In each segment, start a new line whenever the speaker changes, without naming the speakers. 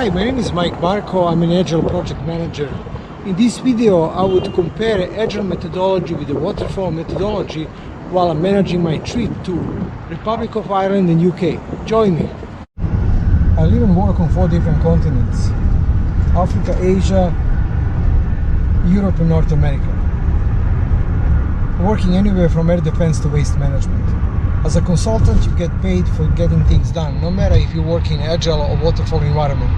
Hi, my name is Mike Marco. I'm an Agile project manager. In this video, I would compare Agile methodology with the waterfall methodology while I'm managing my trip to Republic of Ireland and UK. Join me. I live and work on 4 different continents: Africa, Asia, Europe and North America. Working anywhere from air defense to waste management. As a consultant, you get paid for getting things done, no matter if you work in Agile or waterfall environment.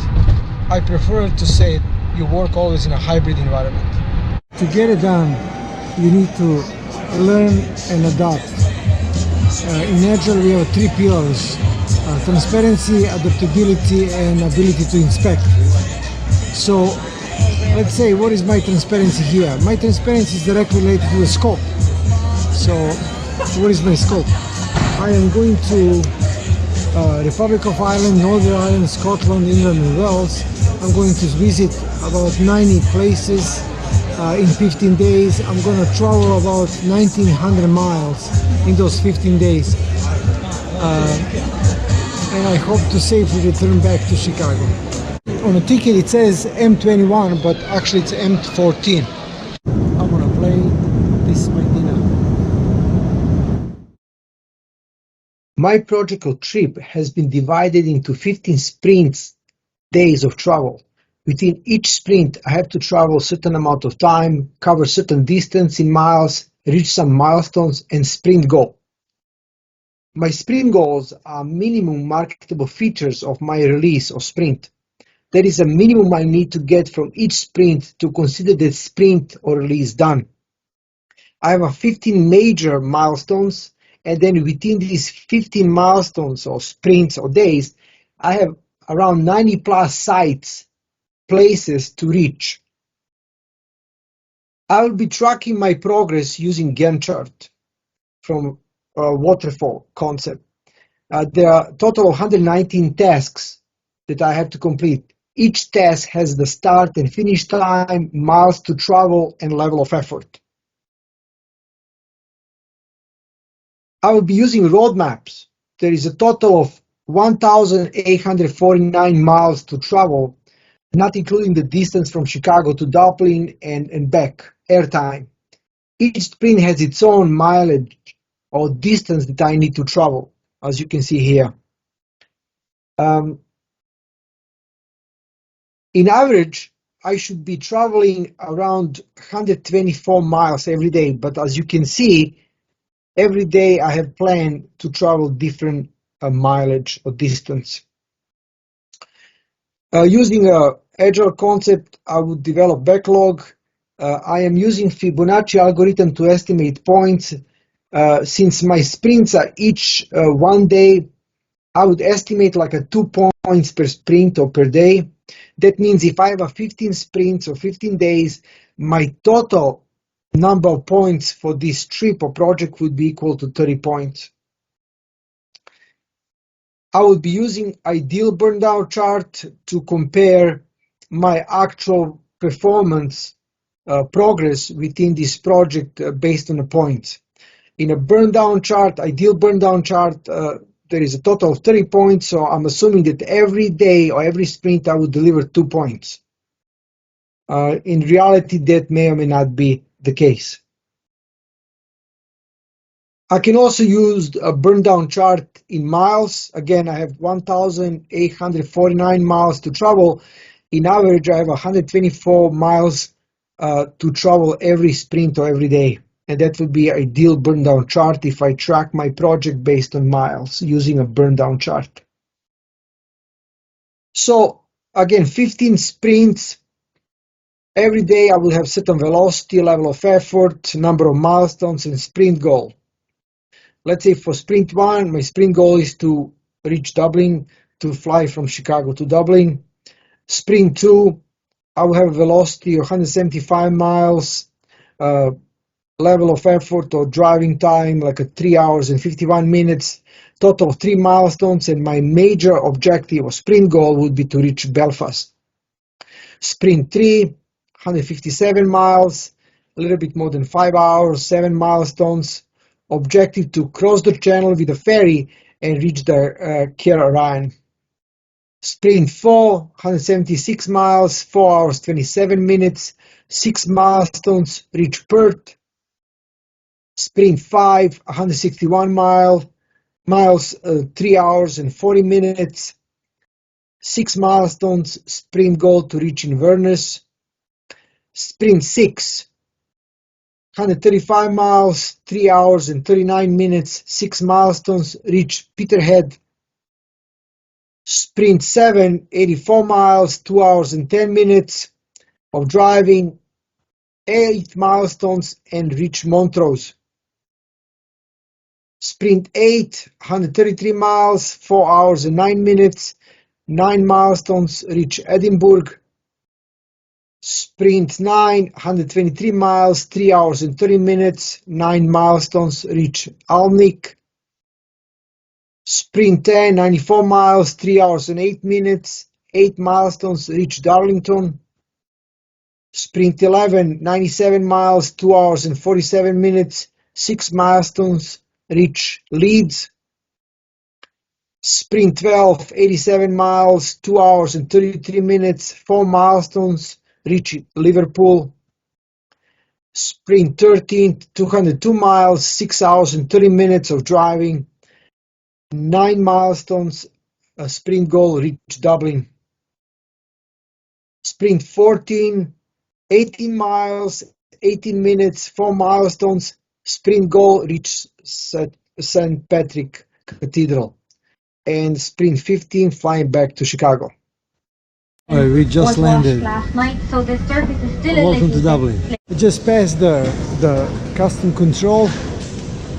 I prefer to say you work always in a hybrid environment. To get it done, you need to learn and adapt. In Agile, we have 3 pillars: transparency, adaptability, and ability to inspect. So, let's say, what is my transparency here? My transparency is directly related to the scope. So, what is my scope? I am going to Republic of Ireland, Northern Ireland, Scotland, England and Wales. I'm going to visit about 90 places in 15 days. I'm going to travel about 1900 miles in those 15 days. And I hope to safely return back to Chicago. On the ticket it says M21, but actually it's M14. I'm going to play This Is My Dinner. My project or trip has been divided into 15 sprints, days of travel. Within each sprint, I have to travel a certain amount of time, cover certain distance in miles, reach some milestones, and sprint goal. My sprint goals are minimum marketable features of my release or sprint. That is a minimum I need to get from each sprint to consider the sprint or release done. I have 15 major milestones. And then within these 15 milestones or sprints or days, I have around 90 plus sites, places to reach. I will be tracking my progress using Gantt chart from waterfall concept. There are a total of 119 tasks that I have to complete. Each task has the start and finish time, miles to travel, and level of effort. I will be using roadmaps. There is a total of 1,849 miles to travel, not including the distance from Chicago to Dublin and back, airtime. Each sprint has its own mileage or distance that I need to travel, as you can see here. In average, I should be traveling around 124 miles every day, but as you can see, every day I have planned to travel different mileage or distance. Using an Agile concept, I would develop backlog. I am using Fibonacci algorithm to estimate points. Since my sprints are each 1 day, I would estimate like 2 points per sprint or per day. That means if I have 15 sprints or 15 days, my total number of points for this trip or project would be equal to 30 points. I would be using ideal burn down chart to compare my actual performance progress within this project based on the points. In a burn down chart, ideal burn down chart, there is a total of 30 points, so I'm assuming that every day or every sprint I would deliver 2 points. In reality, that may or may not be the case. I can also use a burn down chart in miles. Again, I have 1,849 miles to travel. In average, I have 124 miles to travel every sprint or every day. And that would be ideal burn down chart if I track my project based on miles using a burn down chart. So again, 15 sprints. Every day I will have certain velocity, level of effort, number of milestones, and sprint goal. Let's say for sprint 1, my sprint goal is to reach Dublin, to fly from Chicago to Dublin. Sprint 2, I will have a velocity of 175 miles, level of effort or driving time like 3 hours and 51 minutes, total of 3 milestones, and my major objective or sprint goal would be to reach Belfast. Sprint 3, 157 miles, a little bit more than 5 hours, 7 milestones, objective to cross the channel with a ferry and reach the Cape Ryan. Sprint 4, 176 miles, 4 hours 27 minutes, 6 milestones, reach Perth. Sprint 5, 161 miles, 3 hours and 40 minutes, 6 milestones, sprint goal to reach Inverness. Sprint 6, 135 miles, 3 hours and 39 minutes, 6 milestones, reach Peterhead. Sprint 7, 84 miles, 2 hours and 10 minutes of driving, 8 milestones, and reach Montrose. Sprint 8, 133 miles, 4 hours and 9 minutes, 9 milestones, reach Edinburgh. Sprint 9, 123 miles, 3 hours and 30 minutes, 9 milestones, reach Alnwick. Sprint 10, 94 miles, 3 hours and 8 minutes, 8 milestones, reach Darlington. Sprint 11, 97 miles, 2 hours and 47 minutes, 6 milestones, reach Leeds. Sprint 12, 87 miles, 2 hours and 33 minutes, 4 milestones, reach Liverpool. Sprint 13, 202 miles, 6 hours and 30 minutes of driving, 9 milestones, a sprint goal, reach Dublin. Sprint 14, 18 miles, 18 minutes, 4 milestones, sprint goal, reach St. Patrick Cathedral. And sprint 15, flying back to Chicago. Alright, we just landed.
Last night, so the surface is still
Welcome to Dublin. We just passed the custom control.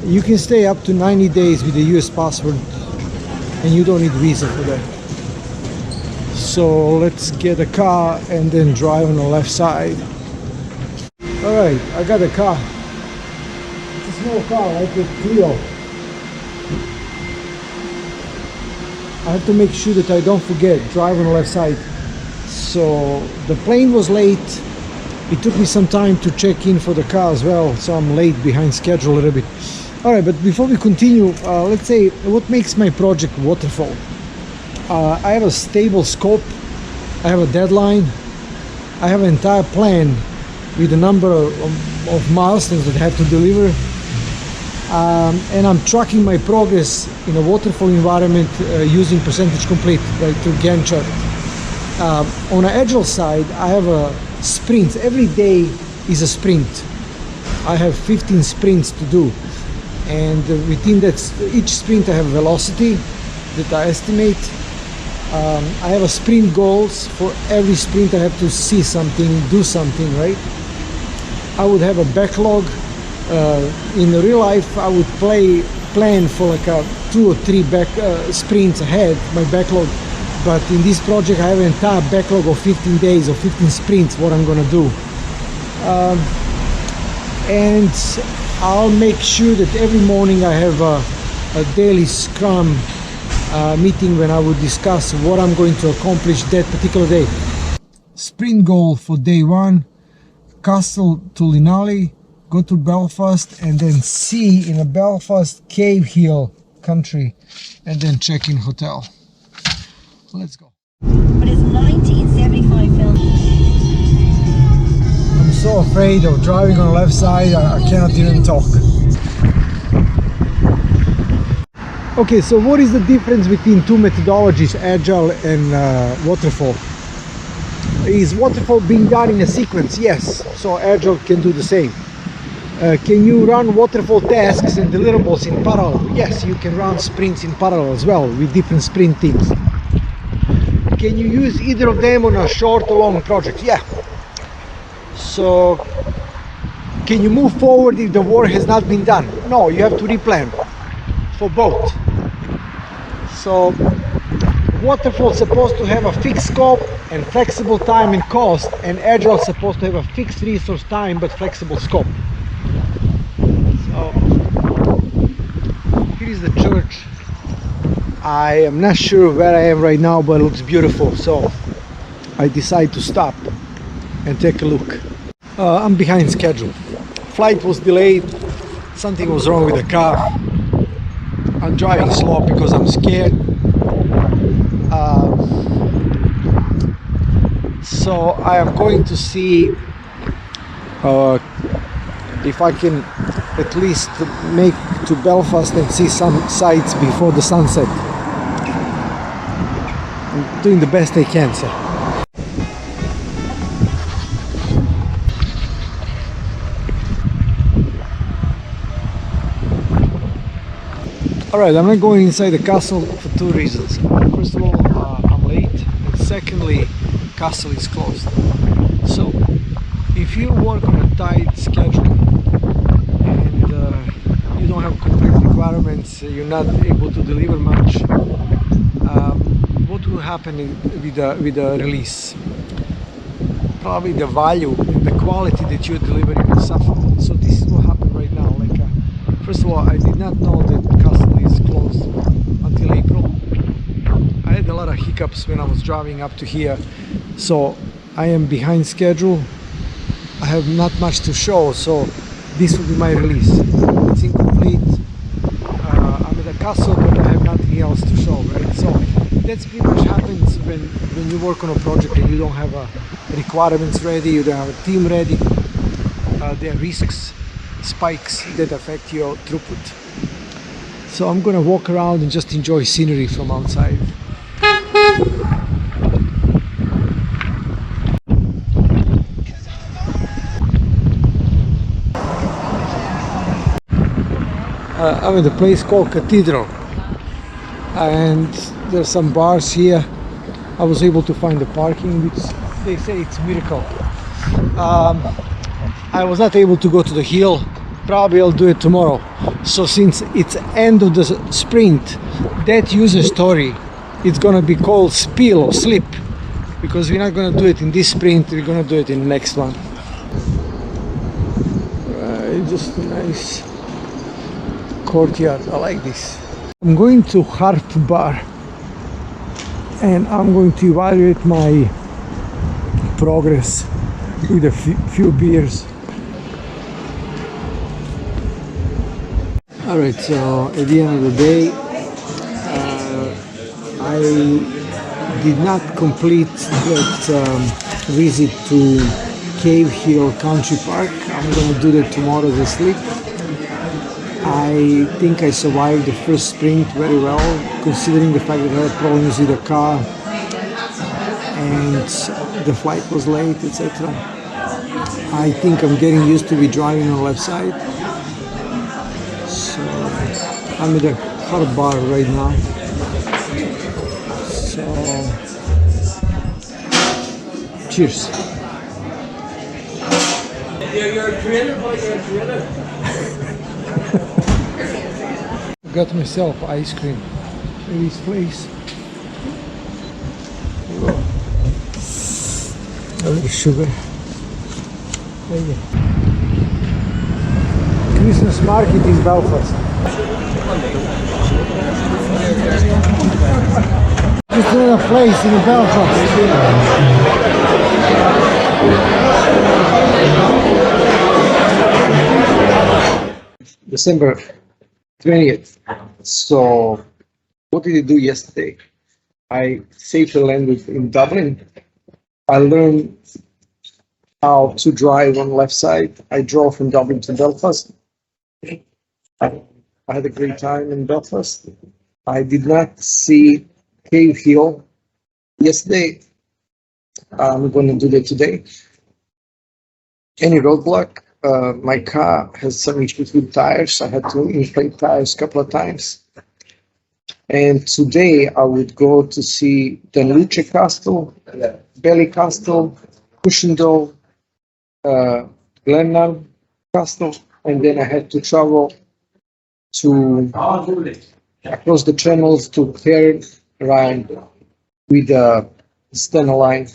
You can stay up to 90 days with the US passport and you don't need visa for that. So let's get a car and then drive on the left side. Alright, I got a car. It's a small car, like a Clio. I have to make sure that I don't forget, drive on the left side. So the plane was late. It took me some time to check in for the car as well, so I'm late behind schedule a little bit. Alright, but before we continue, let's say what makes my project waterfall. I have a stable scope, I have a deadline, I have an entire plan with a number of milestones that I have to deliver. And I'm tracking my progress in a waterfall environment using percentage complete, right, through Gantt chart. On the Agile side, I have a sprint. Every day is a sprint. I have 15 sprints to do, and within that, each sprint I have velocity that I estimate. I have a sprint goals. For every sprint I have to see something, do something, right? I would have a backlog. In real life, I would plan for like a 2 or 3 sprints ahead, my backlog. But in this project, I have an entire backlog of 15 days or 15 sprints, what I'm gonna do. And I'll make sure that every morning I have a daily scrum meeting when I would discuss what I'm going to accomplish that particular day. Sprint goal for day 1, Castle to Linally, go to Belfast, and then see in a Belfast Cave Hill country, and then check in hotel. Let's go.
But it's 1975 film.
I'm so afraid of driving on the left side, I cannot even talk. Okay, so what is the difference between two methodologies, Agile and Waterfall? Is Waterfall being done in a sequence? Yes, so Agile can do the same. Can you run waterfall tasks and deliverables in parallel? Yes, you can run sprints in parallel as well with different sprint teams. Can you use either of them on a short or long project? Yeah. So, can you move forward if the work has not been done? No, you have to replan for both. So, Waterfall is supposed to have a fixed scope and flexible time and cost, and Agile is supposed to have a fixed resource time but flexible scope. So, here is the church. I am not sure where I am right now, but it looks beautiful, so I decide to stop and take a look. I'm behind schedule. Flight was delayed, something was wrong with the car. I'm driving slow because I'm scared. So I am going to see if I can at least make to Belfast and see some sights before the sunset. I'm doing the best I can, sir. Alright, I'm not going inside the castle for two reasons. First of all, I'm late, and secondly, castle is closed. So, if you work on a tight schedule and you don't have complete requirements, you're not able to deliver much, what will happen with the release? Probably the value, the quality that you're delivering will suffer. So this is what happened right now. Like, first of all, I did not know that castle is closed until April. I had a lot of hiccups when I was driving up to here, so I am behind schedule. I have not much to show, so this will be my release. It's incomplete. I'm at the castle, but I have nothing else to show, right? So that's pretty much happens when you work on a project and you don't have requirements ready, you don't have a team ready. There are risks, spikes that affect your throughput. So I'm gonna walk around and just enjoy scenery from outside. I'm at a place called Cathedral, and there's some bars here. I was able to find the parking, which they say it's a miracle. I was not able to go to the hill. Probably I'll do it tomorrow. So since it's end of the sprint, that user story, it's gonna be called spill or slip, because we're not gonna do it in this sprint, we're gonna do it in the next one. Just a nice courtyard. I like this. I'm going to Harp Bar and I'm going to evaluate my progress with a few beers. Alright, so at the end of the day, I did not complete that visit to Cave Hill Country Park. I'm going to do that tomorrow as a sleep. I think I survived the first sprint very well, considering the fact that I had problems with the car and the flight was late, etc. I think I'm getting used to be driving on the left side. So I'm at the Harp Bar right now. So cheers. You're a creator, boy, you're a creator. Got myself ice cream in this place. A little sugar. There you go. Christmas market in Belfast. Just another place in Belfast. December 20th. So, what did I do yesterday? I safely landed in Dublin. I learned how to drive on the left side. I drove from Dublin to Belfast. I had a great time in Belfast. I did not see Cave Hill yesterday. I'm going to do that today. Any roadblock? My car has some issues with tires. I had to inflate tires a couple of times. And today I would go to see the Luce Castle, Belly Castle, Cushendall, Glenelg Castle, and then I had to travel to across the channels to Cairn around with the Stena line.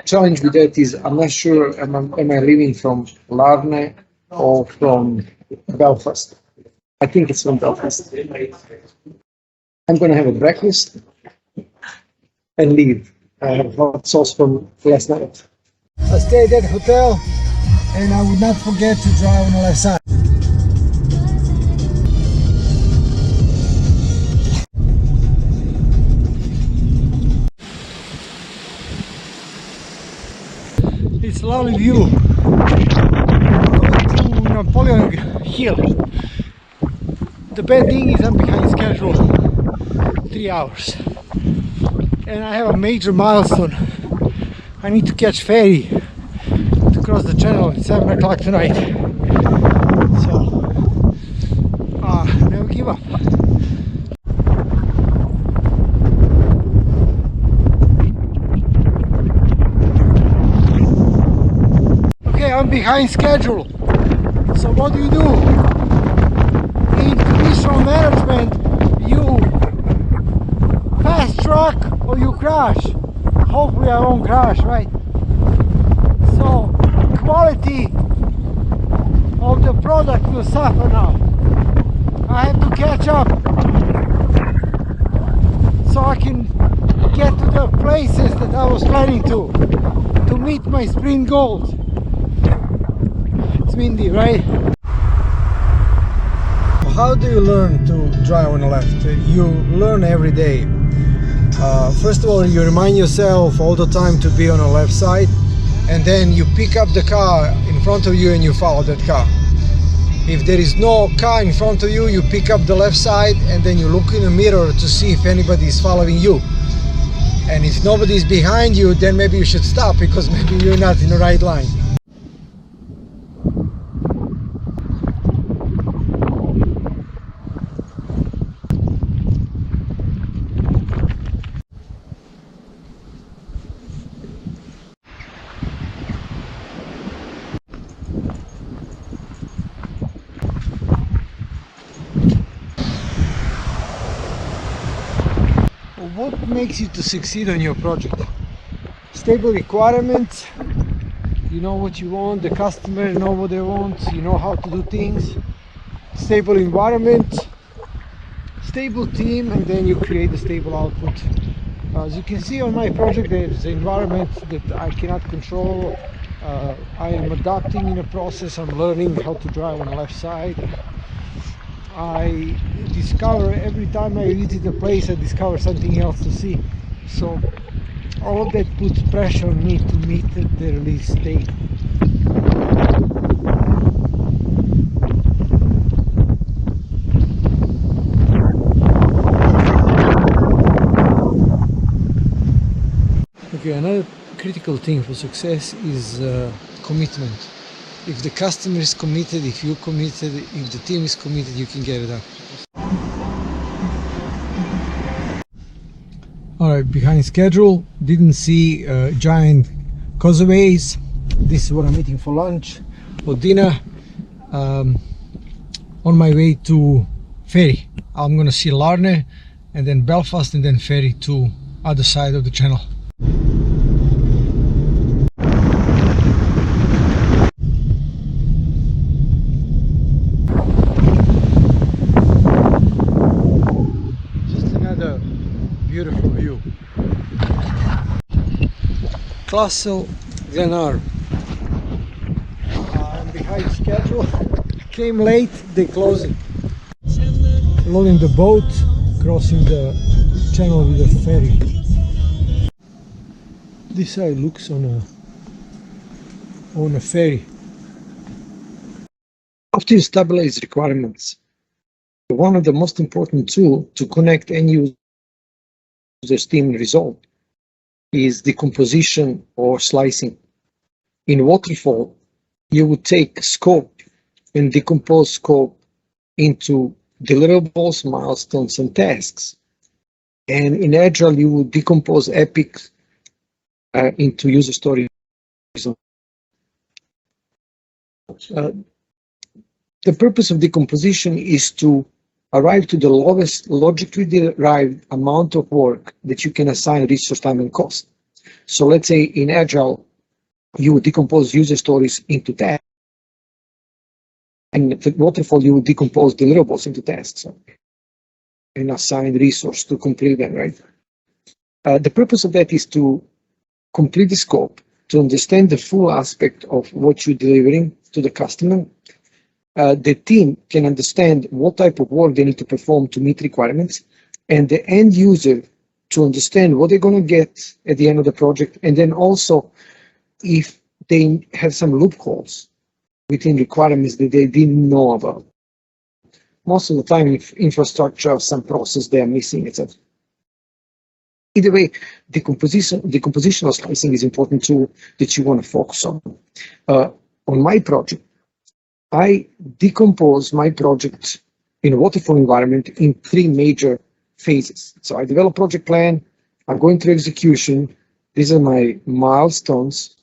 Challenge with that is I'm not sure am I leaving from Larne or from Belfast. I think it's from Belfast. I'm going to have a breakfast and leave. I have hot sauce from last night. I stayed at the hotel and I would not forget to drive on the left side. this lovely view going to Napoleon Hill. The bad thing is I'm behind schedule 3 hours and I have a major milestone. I need to catch ferry to cross the channel at 7 o'clock tonight. So never give up. Okay, I'm behind schedule. So what do? In traditional management, you fast track or you crash. Hopefully I won't crash, right? So quality of the product will suffer now. I have to catch up so I can get to the places that I was planning to meet my sprint goals. It's windy, right? How do you learn to drive on the left? You learn every day. First of all, you remind yourself all the time to be on the left side, and then you pick up the car in front of you and you follow that car. If there is no car in front of you, you pick up the left side and then you look in the mirror to see if anybody is following you. And if nobody is behind you, then maybe you should stop because maybe you're not in the right line. What makes you to succeed on your project? Stable requirements, you know what you want, the customer know what they want, you know how to do things, stable environment, stable team, and then you create a stable output. As you can see on my project, there's an environment that I cannot control. I am adapting in a process, I'm learning how to drive on the left side. I discover every time I visit a place, I discover something else to see. So all of that puts pressure on me to meet the release date. Okay, another critical thing for success is commitment. If the customer is committed, if you're committed, if the team is committed, you can get it done. Alright, behind schedule, didn't see giant causeways. This is what I'm eating for lunch or dinner. On my way to ferry. I'm gonna see Larne and then Belfast and then ferry to other side of the channel. Beautiful view. Castle Glenarm. I'm behind schedule. Came late, they closed it. Loading the boat, crossing the channel with a ferry. This side looks on a ferry. After you stabilize requirements, one of the most important tools to connect end users team result is decomposition or slicing. In waterfall, you would take scope and decompose scope into deliverables, milestones, and tasks. And in Agile, you would decompose epics into user stories. The purpose of decomposition is to arrive to the lowest logically derived amount of work that you can assign resource, time, and cost. So let's say in Agile, you would decompose user stories into tasks. And in waterfall, you would decompose deliverables into tasks and assign resource to complete them, right? The purpose of that is to complete the scope, to understand the full aspect of what you're delivering to the customer. The team can understand what type of work they need to perform to meet requirements, and the end user to understand what they're going to get at the end of the project, and then also if they have some loopholes within requirements that they didn't know about. Most of the time, if infrastructure, some process they are missing, etc. Either way, decompositional slicing is important too that you want to focus on. On my project, I decompose my project in a waterfall environment in 3 major phases. So I develop project plan, I'm going through execution, these are my milestones,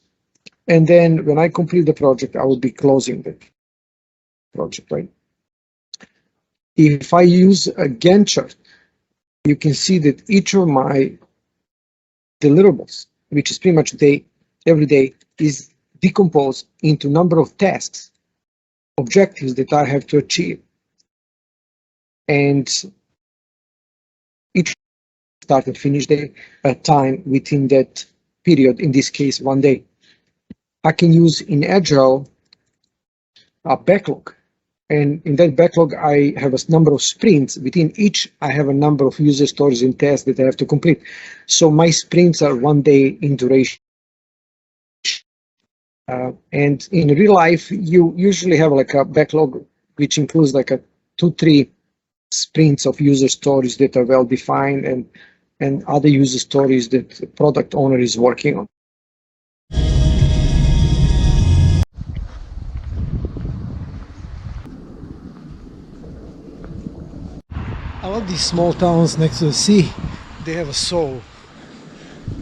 and then when I complete the project, I will be closing the project, right? If I use a Gantt chart, you can see that each of my deliverables, which is pretty much every day, is decomposed into number of tasks, objectives that I have to achieve. And each start and finish day, a time within that period, in this case, 1 day. I can use in Agile a backlog. And in that backlog, I have a number of sprints. Within each, I have a number of user stories and tests that I have to complete. So my sprints are 1 day in duration. And in real life, you usually have like a backlog, which includes like a 2-3 sprints of user stories that are well defined and other user stories that the product owner is working on. I love these small towns next to the sea. They have a soul.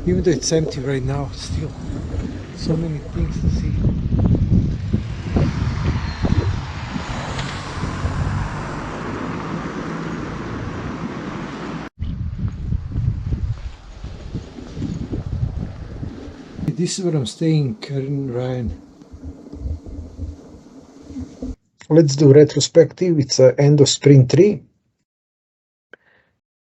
Even though it's empty right now, still so many things to see. This is where I'm staying, Karen, Ryan. Let's do retrospective. It's end of sprint 3.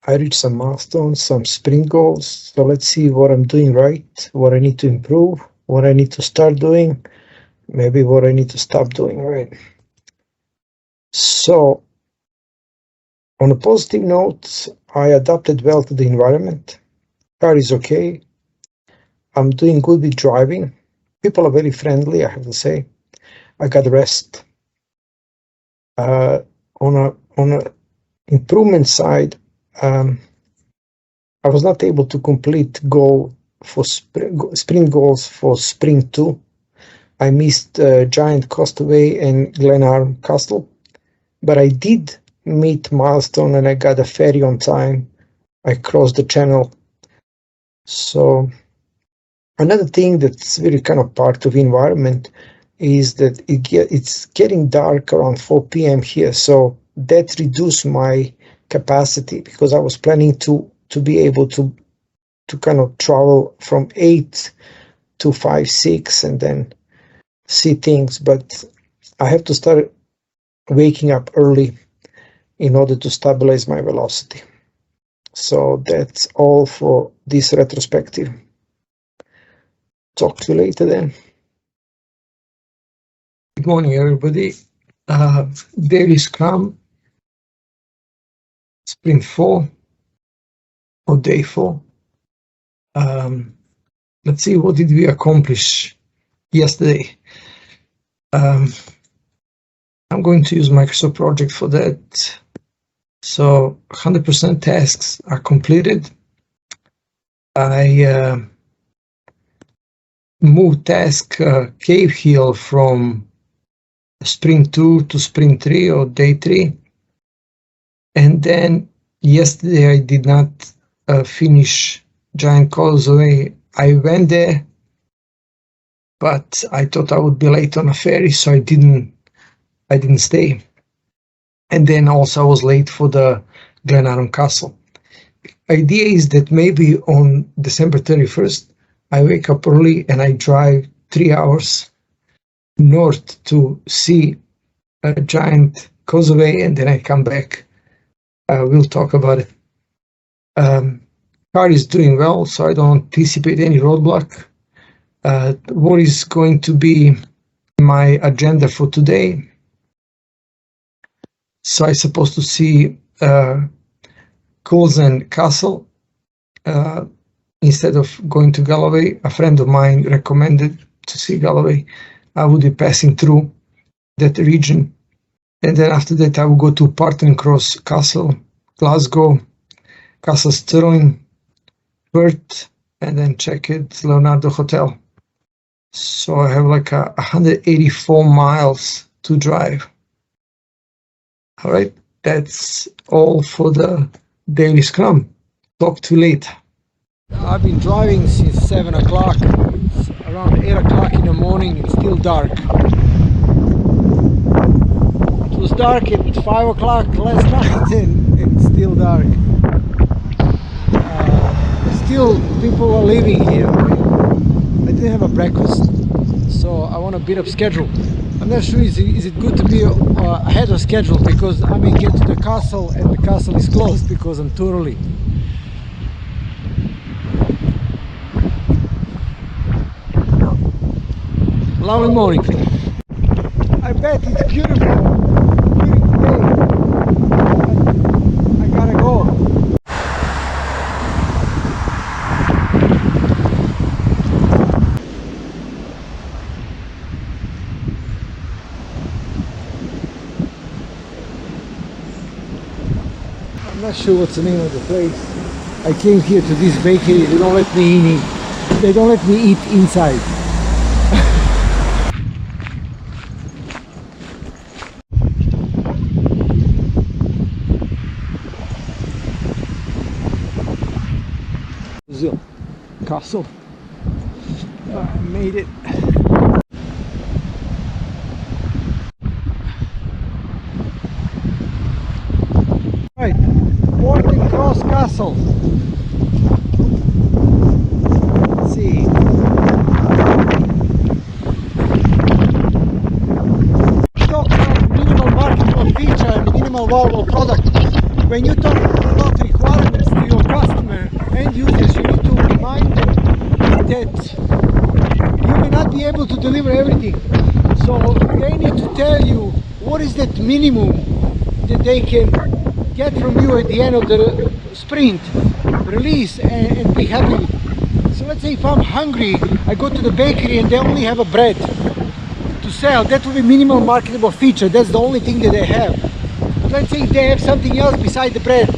I reached some milestones, some sprint goals. So let's see what I'm doing right, what I need to improve, what I need to start doing, maybe what I need to stop doing, right? So on a positive note, I adapted well to the environment. Car is okay. I'm doing good with driving. People are very friendly, I have to say. I got rest. On a improvement side, I was not able to complete sprint goals for sprint 2. I missed Giant Castaway and Glenarm Castle, but I did meet milestone and I got a ferry on time. I crossed the channel. So another thing that's really kind of part of environment is that it's getting dark around 4 p.m. here, so that reduced my capacity because I was planning to be able to kind of travel from 8 to 5, 6 and then see things, but I have to start waking up early in order to stabilize my velocity. So that's all for this retrospective. Talk to you later then. Good morning, everybody. Daily Scrum, Sprint 4 or Day 4. Let's see, what did we accomplish yesterday? I'm going to use Microsoft Project for that. So 100% tasks are completed. I moved task Cave Hill from Sprint 2 to Sprint 3 or Day 3. And then yesterday I did not finish Giant Causeway. I went there, but I thought I would be late on a ferry, so I didn't stay. And then also I was late for the Glenarm Castle. Idea is that maybe on December 31st, I wake up early and I drive 3 hours north to see a Giant Causeway, and then I come back. We'll talk about it. Car is doing well, so I don't anticipate any roadblock. What is going to be my agenda for today? So I'm supposed to see Coulson Castle instead of going to Galloway. A friend of mine recommended to see Galloway, I would be passing through that region. And then after that, I would go to Parton Cross Castle, Glasgow, Castle Stirling, Perth, and then check it, Leonardo Hotel. So I have like 184 miles to drive. All right, that's all for the daily scrum. Talk to you later. I've been driving since 7 o'clock. It's around 8 o'clock in the morning. It's still dark. It was dark at 5 o'clock last night and it's still dark. Still, people are living here. I didn't have a breakfast, so I want to beat up schedule. I'm not sure is it good to be ahead of schedule, because I may get to the castle and the castle is closed because I'm too early. Lovely morning. I bet it's beautiful. Beautiful day. I gotta go. I'm not sure what's the name of the place. I came here to this bakery. They don't let me in. They don't let me eat inside. Castle. I made it. Right, Porting Cross Castle. Let's see. Talk about minimal marketable feature and minimal viable product. When you talk about requirements to your customer and users, you need to remind them that you may not be able to deliver everything. So they need to tell you what is that minimum that they can get from you at the end of the sprint, release, and be happy. So let's say if I'm hungry, I go to the bakery and they only have a bread to sell. That will be minimal marketable feature. That's the only thing that they have. But let's say if they have something else beside the bread,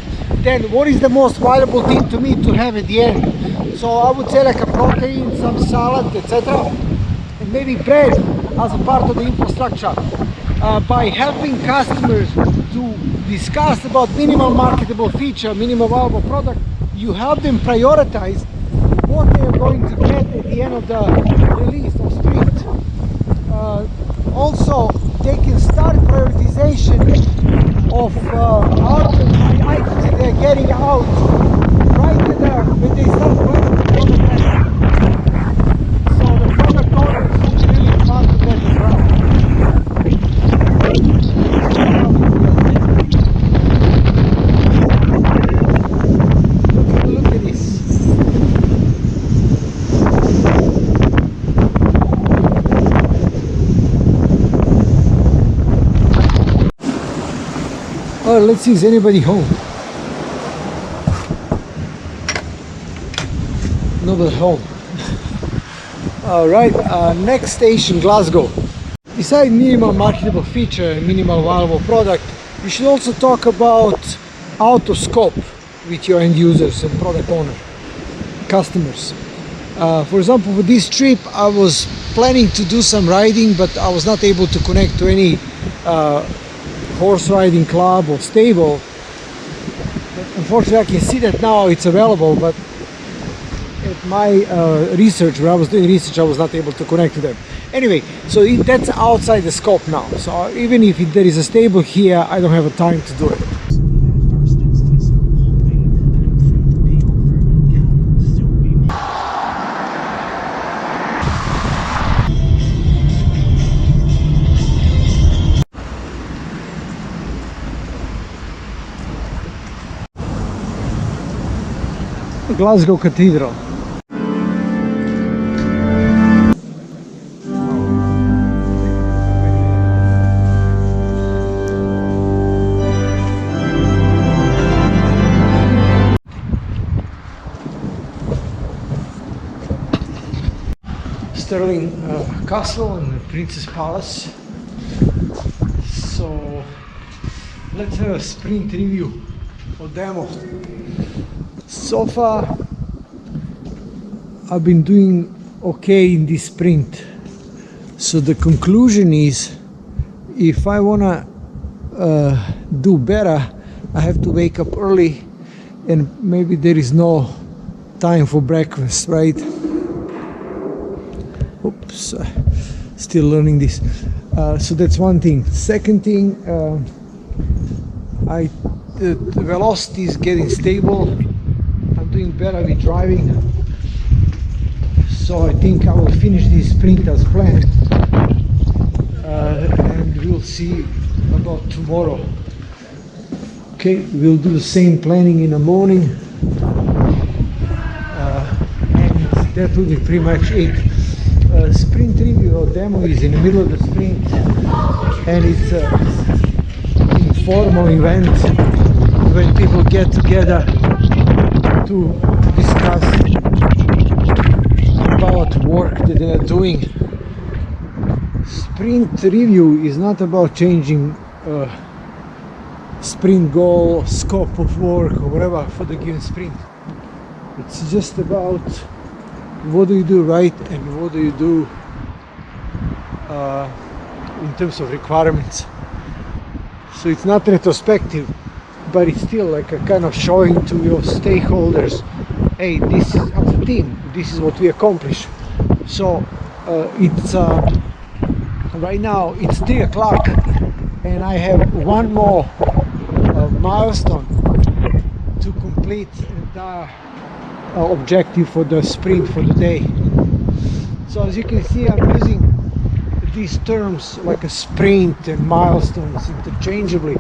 then what is the most valuable thing to me to have at the end? So I would say like a protein, some salad, etc. And maybe bread as a part of the infrastructure. By helping customers to discuss about minimal marketable feature, minimal viable product, you help them prioritize what they are going to get at the end of the release or sprint. Also, they can start prioritization of items that they're getting out right there when they start working on the product. So the product owner is really part of that as well. Look at this. Oh, let's see, is anybody home? Nobody home. Alright, next station, Glasgow. Besides minimal marketable feature and minimal viable product, you should also talk about out of scope with your end users and product owner, customers. For example, for this trip, I was planning to do some riding, but I was not able to connect to any horse riding club or stable. But unfortunately, I can see that now it's available, but at my research, where I was doing research, I was not able to connect to them. Anyway, so that's outside the scope now. So even if there is a stable here, I don't have a time to do it. Glasgow Cathedral. Stirling Castle and the Princess Palace. So let's have a sprint review or demo. So far I've been doing okay in this sprint. So the conclusion is, if I wanna do better, I have to wake up early, and maybe there is no time for breakfast, right? Oops, still learning this. So that's one thing. Second thing, the velocity is getting stable. I'm doing better with driving. So I think I will finish this sprint as planned. And we'll see about tomorrow. Okay, we'll do the same planning in the morning. And that will be pretty much it. Sprint review or demo is in the middle of the sprint, and it's an informal event when people get together to discuss about work that they are doing. Sprint review is not about changing sprint goal, scope of work or whatever for the given sprint. It's just about what do you do right and what do you do in terms of requirements. So it's not retrospective, but it's still like a kind of showing to your stakeholders, hey, this is as a team, this is what we accomplish. So it's right now it's 3 o'clock and I have one more milestone to complete the entire objective for the sprint for the day. So as you can see, I'm using these terms like a sprint and milestones interchangeably,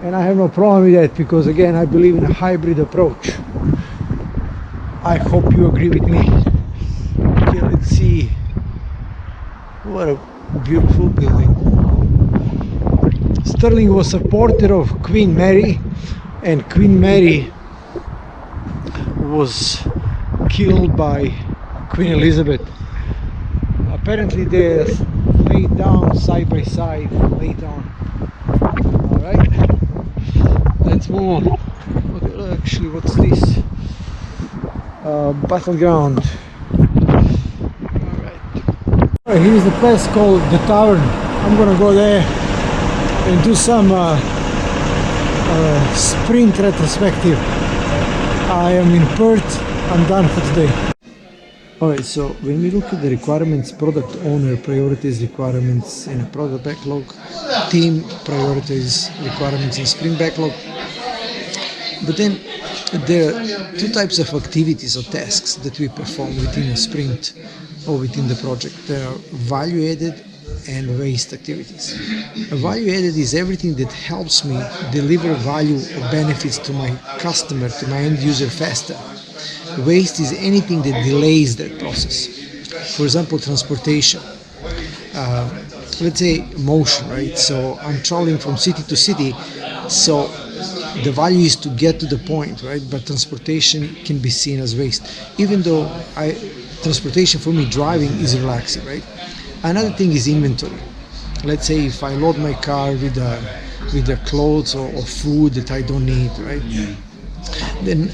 and I have no problem with that because again I believe in a hybrid approach. I hope you agree with me. Okay, let's see. What a beautiful building. Stirling was supporter of Queen Mary, and Queen Mary was killed by Queen Elizabeth. Apparently they laid down side by side later on. Alright, let's move on. Okay, actually, what's this? Battleground. Alright, here's the place called the Tavern. I'm gonna go there and do some sprint retrospective. I am in Perth. I'm done for today. Alright, so when we look at the requirements, product owner prioritizes requirements in a product backlog, team prioritizes requirements in sprint backlog. But then there are two types of activities or tasks that we perform within a sprint or within the project. There are value added and waste activities. Value added is everything that helps me deliver value or benefits to my customer, to my end user faster. Waste is anything that delays that process. For example, transportation. Let's say motion, right? So I'm traveling from city to city, so the value is to get to the point, right? But transportation can be seen as waste, even though transportation for me, driving, is relaxing, right? Another thing is inventory. Let's say if I load my car with the clothes or food that I don't need, right? Then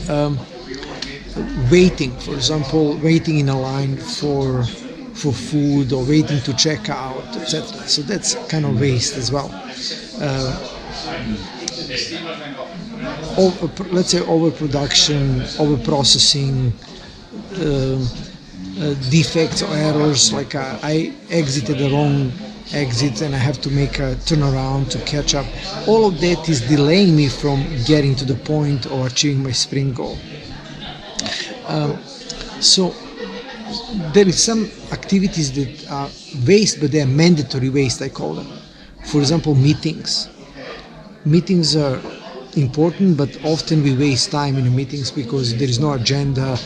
waiting, for example, waiting in a line for food or waiting to check out, etc. So that's kind of waste as well. Let's say overproduction, overprocessing, defects or errors, like I exited the wrong exit and I have to make a turnaround to catch up. All of that is delaying me from getting to the point or achieving my sprint goal. So there is some activities that are waste, but they are mandatory waste, I call them. For example, meetings. Meetings are important, but often we waste time in the meetings because there is no agenda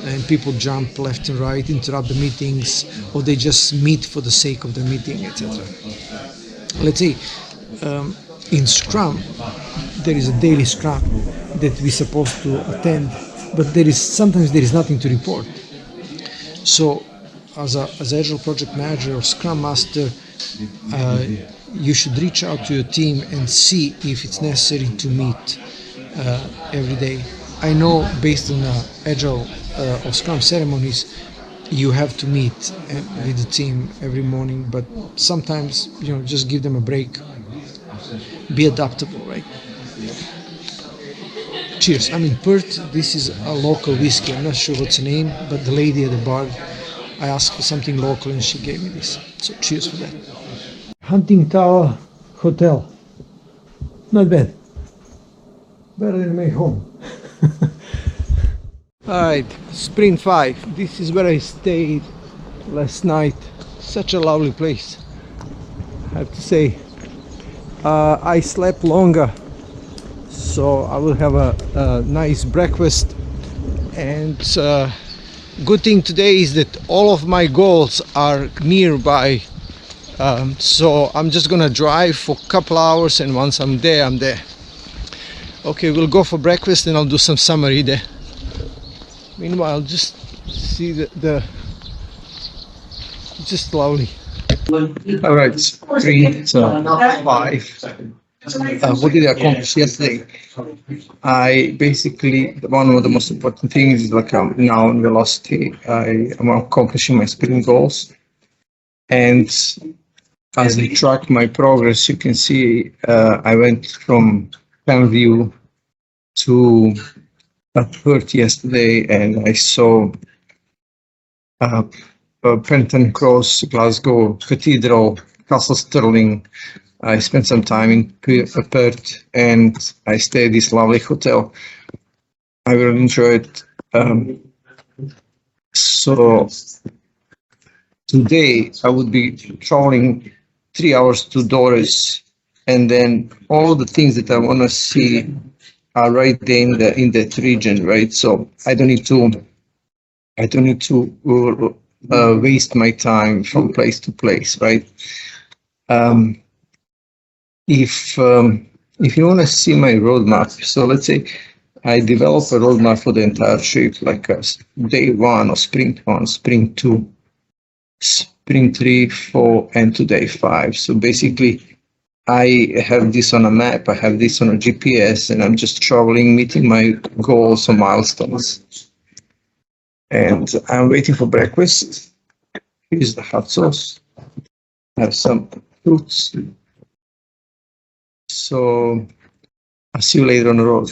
and people jump left and right, interrupt the meetings, or they just meet for the sake of the meeting, etc. Let's say in Scrum, there is a daily Scrum that we're supposed to attend, but sometimes there is nothing to report. So as a Agile project manager or Scrum Master, you should reach out to your team and see if it's necessary to meet every day. I know based on Agile or Scrum ceremonies, you have to meet with the team every morning, but sometimes, just give them a break. Be adaptable, right? Cheers. I'm in Perth. This is a local whiskey. I'm not sure what's the name, but the lady at the bar, I asked for something local and she gave me this. So cheers for that. Hunting Tower Hotel. Not bad. Better than my home. Alright, Sprint 5. This is where I stayed last night. Such a lovely place, I have to say. I slept longer, so I will have a nice breakfast. And good thing today is that all of my goals are nearby. So I'm just gonna drive for a couple hours, and once I'm there, I'm there. Okay, we'll go for breakfast and I'll do some summary there. Meanwhile, just see the just lovely. Alright, Sprint 5. What did I accomplish yesterday? I basically, one of the most important things is like now in velocity, I am accomplishing my sprint goals. And as I track my progress, you can see I went from plan view to Perth yesterday, and I saw Penton Cross, Glasgow Cathedral, Castle Stirling. I spent some time in Perth, and I stayed at this lovely hotel. I really enjoyed it. So today I would be traveling 3 hours to Doris, and then all the things that I want to see are right there in that region, right? So I don't need to waste my time from place to place, right? If you want to see my roadmap, so let's say I develop a roadmap for the entire trip, like day 1 or sprint 1, sprint 2, sprint 3, 4, and to day 5. So basically, I have this on a map, I have this on a GPS, and I'm just traveling, meeting my goals or milestones. And I'm waiting for breakfast. Here's the hot sauce. I have some fruits. So I'll see you later on the road.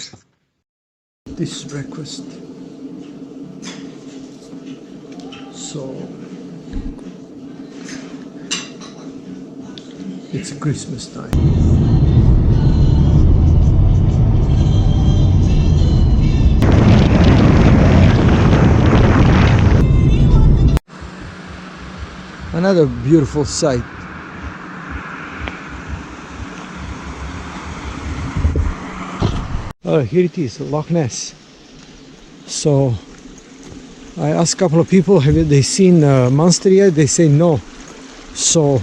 This is breakfast. So it's Christmas time. Another beautiful sight. Oh, here it is, Loch Ness. So I asked a couple of people, have they seen monster yet? They say no. So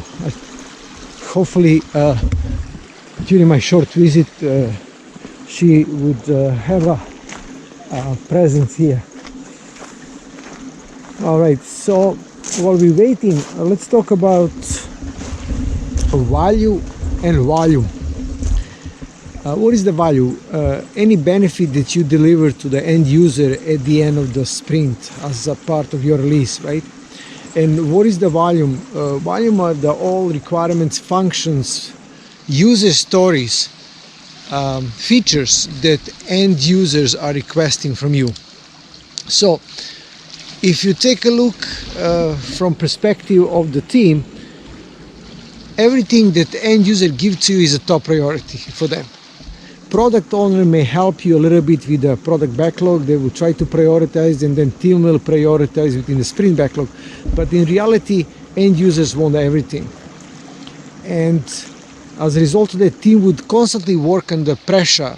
hopefully during my short visit she would have a presence here. All right, so while we're waiting, let's talk about value and volume. What is the value? Any benefit that you deliver to the end user at the end of the sprint as a part of your release, right? And what is the volume? Volume are the all requirements, functions, user stories, features that end users are requesting from you. So if you take a look from perspective of the team, everything that the end user gives to you is a top priority for them. Product owner may help you a little bit with the product backlog. They will try to prioritize, and then team will prioritize within the sprint backlog. But in reality, end users want everything. And as a result of that, team would constantly work under pressure.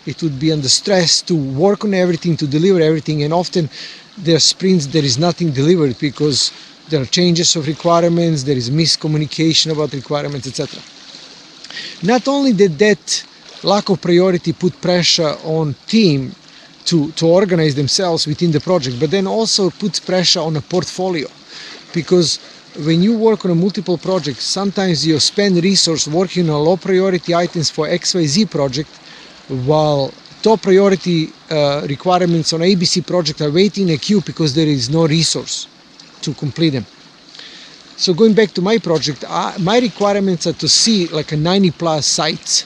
It would be under stress to work on everything, to deliver everything. And often there are sprints, there is nothing delivered because there are changes of requirements, there is miscommunication about requirements, etc. Not only that lack of priority put pressure on team to organize themselves within the project, but then also puts pressure on a portfolio. because when you work on a multiple project, sometimes you spend resource working on low priority items for XYZ project, while top priority requirements on ABC project are waiting in a queue because there is no resource to complete them. So going back to my project, my requirements are to see like a 90 plus sites,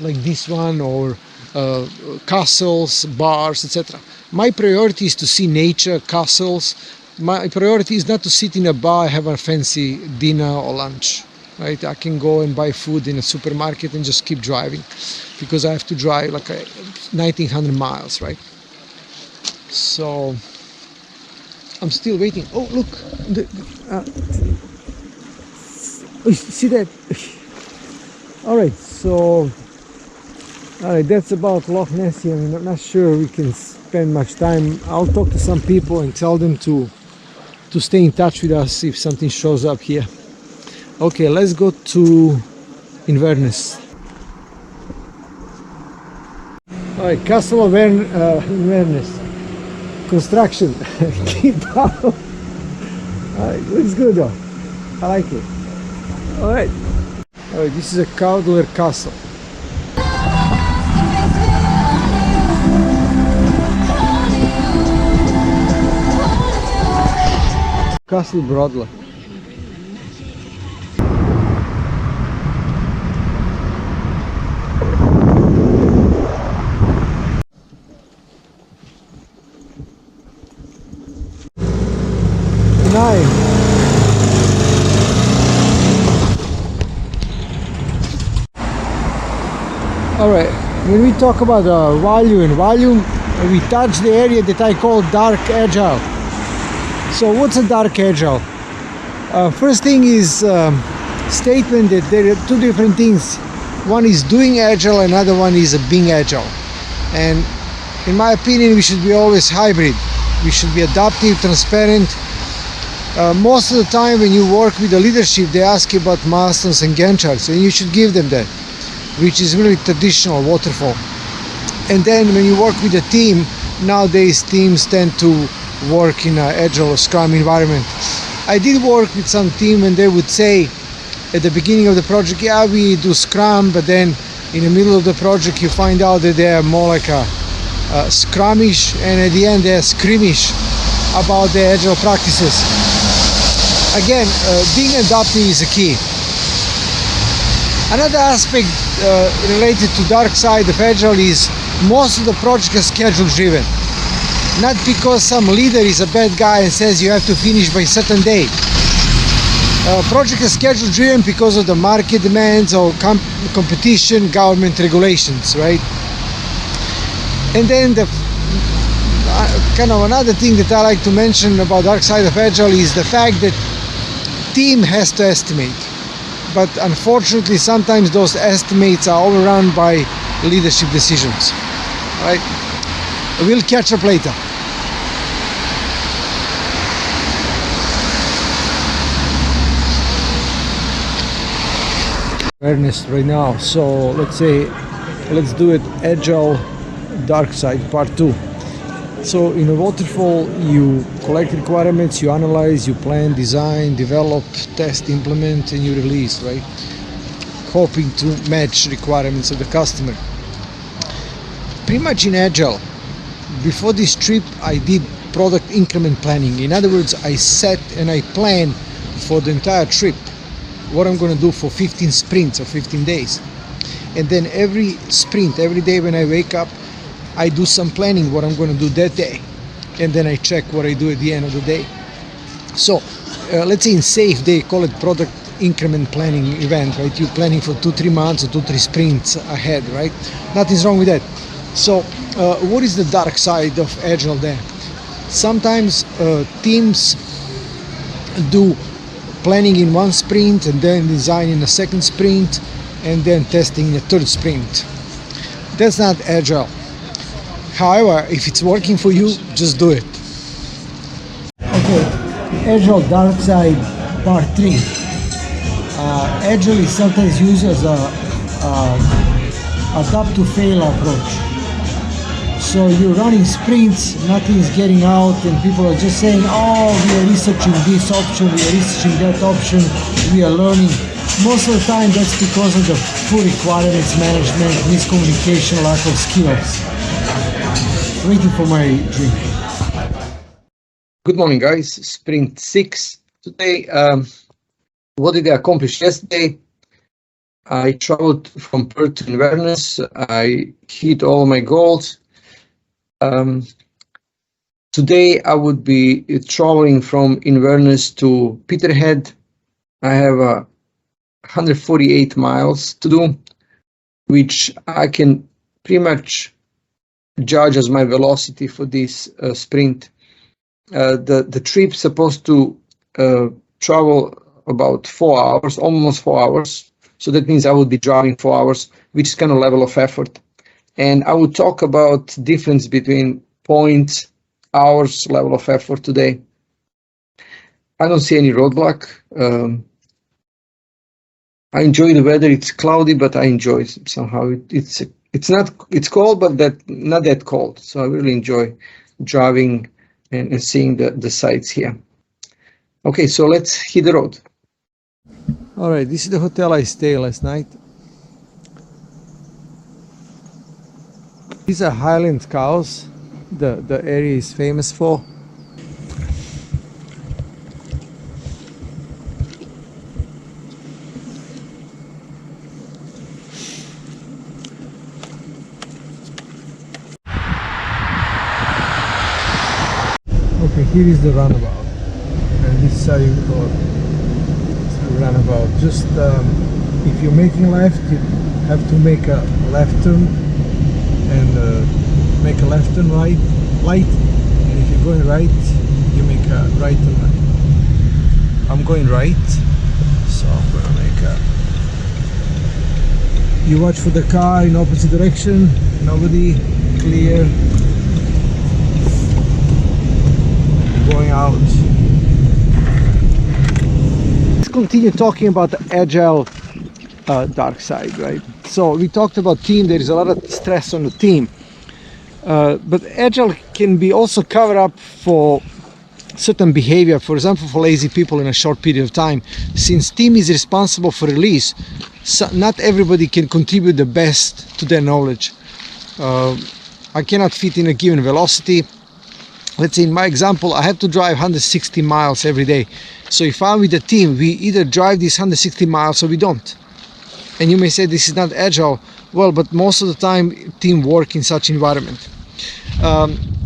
like this one, or castles, bars, etc. My priority is to see nature, castles. My priority is not to sit in a bar, have a fancy dinner or lunch, right? I can go and buy food in a supermarket and just keep driving, because I have to drive like 1900 miles, right? So I'm still waiting. Oh, look, see that? All right, so that's about Loch Ness here. I'm not sure we can spend much time. I'll talk to some people and tell them to stay in touch with us if something shows up here. Okay, let's go to Inverness. All right, Castle of Inverness. Construction. Keep up. All right, looks good though. I like it. All right. All right, this is a Cowdler Castle. Castle Broadlow. All right, when we talk about volume, we touch the area that I call dark agile. So what's a dark agile? First thing is statement that there are two different things. One is doing agile, another one is being agile. And in my opinion, we should be always hybrid. We should be adaptive, transparent. Most of the time when you work with the leadership, they ask you about milestones and Gantt charts, and you should give them that, which is really traditional waterfall. And then when you work with a team, nowadays teams tend to work in an agile or scrum environment. I did work with some team and they would say at the beginning of the project, yeah, we do scrum, but then in the middle of the project you find out that they are more like a scrumish, and at the end they are scrimmage about the agile practices. Again, being adaptive is a key. Another aspect related to dark side of agile is most of the project is schedule driven. Not because some leader is a bad guy and says you have to finish by a certain day. Project is schedule driven because of the market demands or competition, government regulations, right? And then the kind of another thing that I like to mention about dark side of agile is the fact that team has to estimate. But unfortunately, sometimes those estimates are overrun by leadership decisions, right? We'll catch up later. Awareness right now. So let's do it agile dark side part 2. So in a waterfall, you collect requirements, you analyze, you plan, design, develop, test, implement, and you release, right? Hoping to match requirements of the customer. Pretty much in agile, before this trip I did product increment planning. In other words, I set and I plan for the entire trip what I'm going to do for 15 sprints or 15 days. And then every sprint, every day when I wake up, I do some planning what I'm going to do that day, and then I check what I do at the end of the day. So let's say in SAFe they call it product increment planning event, right? You're planning for 2-3 months or 2-3 sprints ahead, right? Nothing's wrong with that. So what is the dark side of agile there? Sometimes teams do planning in one sprint and then design in a second sprint and then testing in a third sprint. That's not agile. However, if it's working for you, just do it. Okay, Agile Dark Side Part 3. Agile is sometimes used as a adapt to fail approach. So you're running sprints, nothing is getting out, and people are just saying, oh, we are researching this option, we are researching that option, we are learning. Most of the time that's because of the poor requirements management, miscommunication, lack of skills. Waiting for my drink. Good morning, guys. Sprint 6. Today, what did I accomplish yesterday? I traveled from Perth to Inverness. I hit all my goals. Today I would be traveling from Inverness to Peterhead. I have 148 miles to do, which I can pretty much judge as my velocity for this sprint. The trip's supposed to travel about 4 hours, almost 4 hours. So that means I would be driving 4 hours, which is kind of level of effort. And I will talk about difference between points, hours, level of effort today. I don't see any roadblock. I enjoy the weather. It's cloudy, but I enjoy it somehow. It's cold, but not that cold. So I really enjoy driving and seeing the sights here. Okay, so let's hit the road. All right, this is the hotel I stayed last night. These are Highland cows, the area is famous for. Okay, here is the runabout, and this is how you go to the runabout. Just if you're making left, you have to make a left turn and make a left turn light, and if you're going right, you make a right turn right. I'm going right, so I'm gonna make a. You watch for the car in opposite direction. Nobody, clear. Going out. Let's continue talking about the Agile dark side, right? So we talked about team. There is a lot of stress on the team, but Agile can be also covered up for certain behavior. For example, for lazy people in a short period of time. Since team is responsible for release, so not everybody can contribute the best to their knowledge. I cannot fit in a given velocity. Let's say in my example, I have to drive 160 miles every day. So if I'm with the team, we either drive these 160 miles or we don't. And you may say this is not Agile. Well, but most of the time team work in such environment.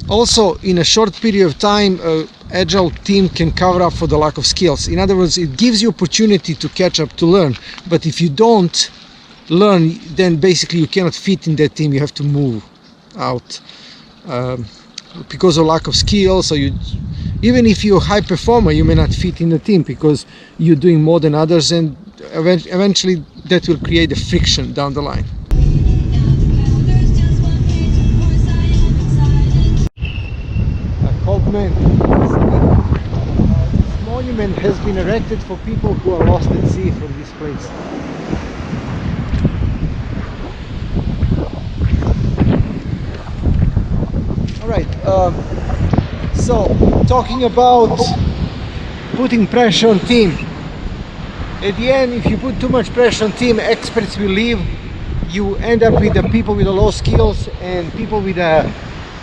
Also, in a short period of time, Agile team can cover up for the lack of skills. In other words, it gives you opportunity to catch up, to learn. But if you don't learn, then basically you cannot fit in that team. You have to move out. Because of lack of skills, so even if you're a high performer, you may not fit in the team because you're doing more than others, and eventually that will create a friction down the line. Copman, this monument has been erected for people who are lost at sea from this place. Right, so talking about putting pressure on team. At the end, if you put too much pressure on team, experts will leave. You end up with the people with the low skills and people with a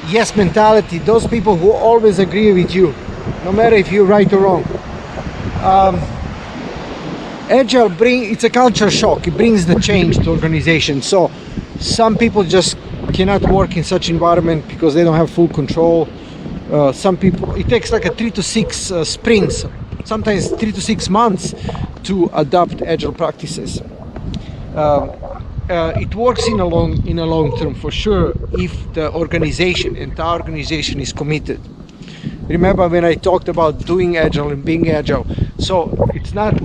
yes mentality. Those people who always agree with you, no matter if you're right or wrong. Agile it's a culture shock. It brings the change to organization. So some people just cannot work in such environment because they don't have full control. Some people, it takes like 3 to 6 sprints, sometimes 3 to 6 months to adopt Agile practices. It works in a long term for sure if the entire organization is committed. Remember when I talked about doing Agile and being Agile? So it's not.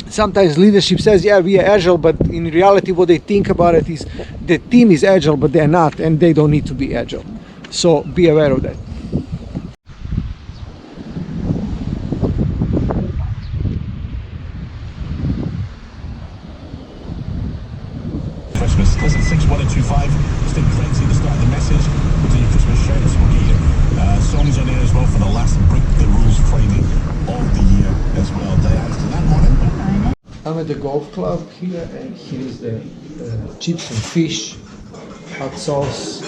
Sometimes leadership says, yeah, we are Agile, but in reality what they think about it is the team is Agile, but they're not, and they don't need to be Agile. So be aware of that.
Christmas. Listen, 61225, stay crazy to start the message. We'll do your Christmas shout outs. We'll get you songs on here as well for the last Break the Rules Friday of the year as well. Diane, that morning.
I'm at the golf club here, and here's the chips and fish, hot sauce.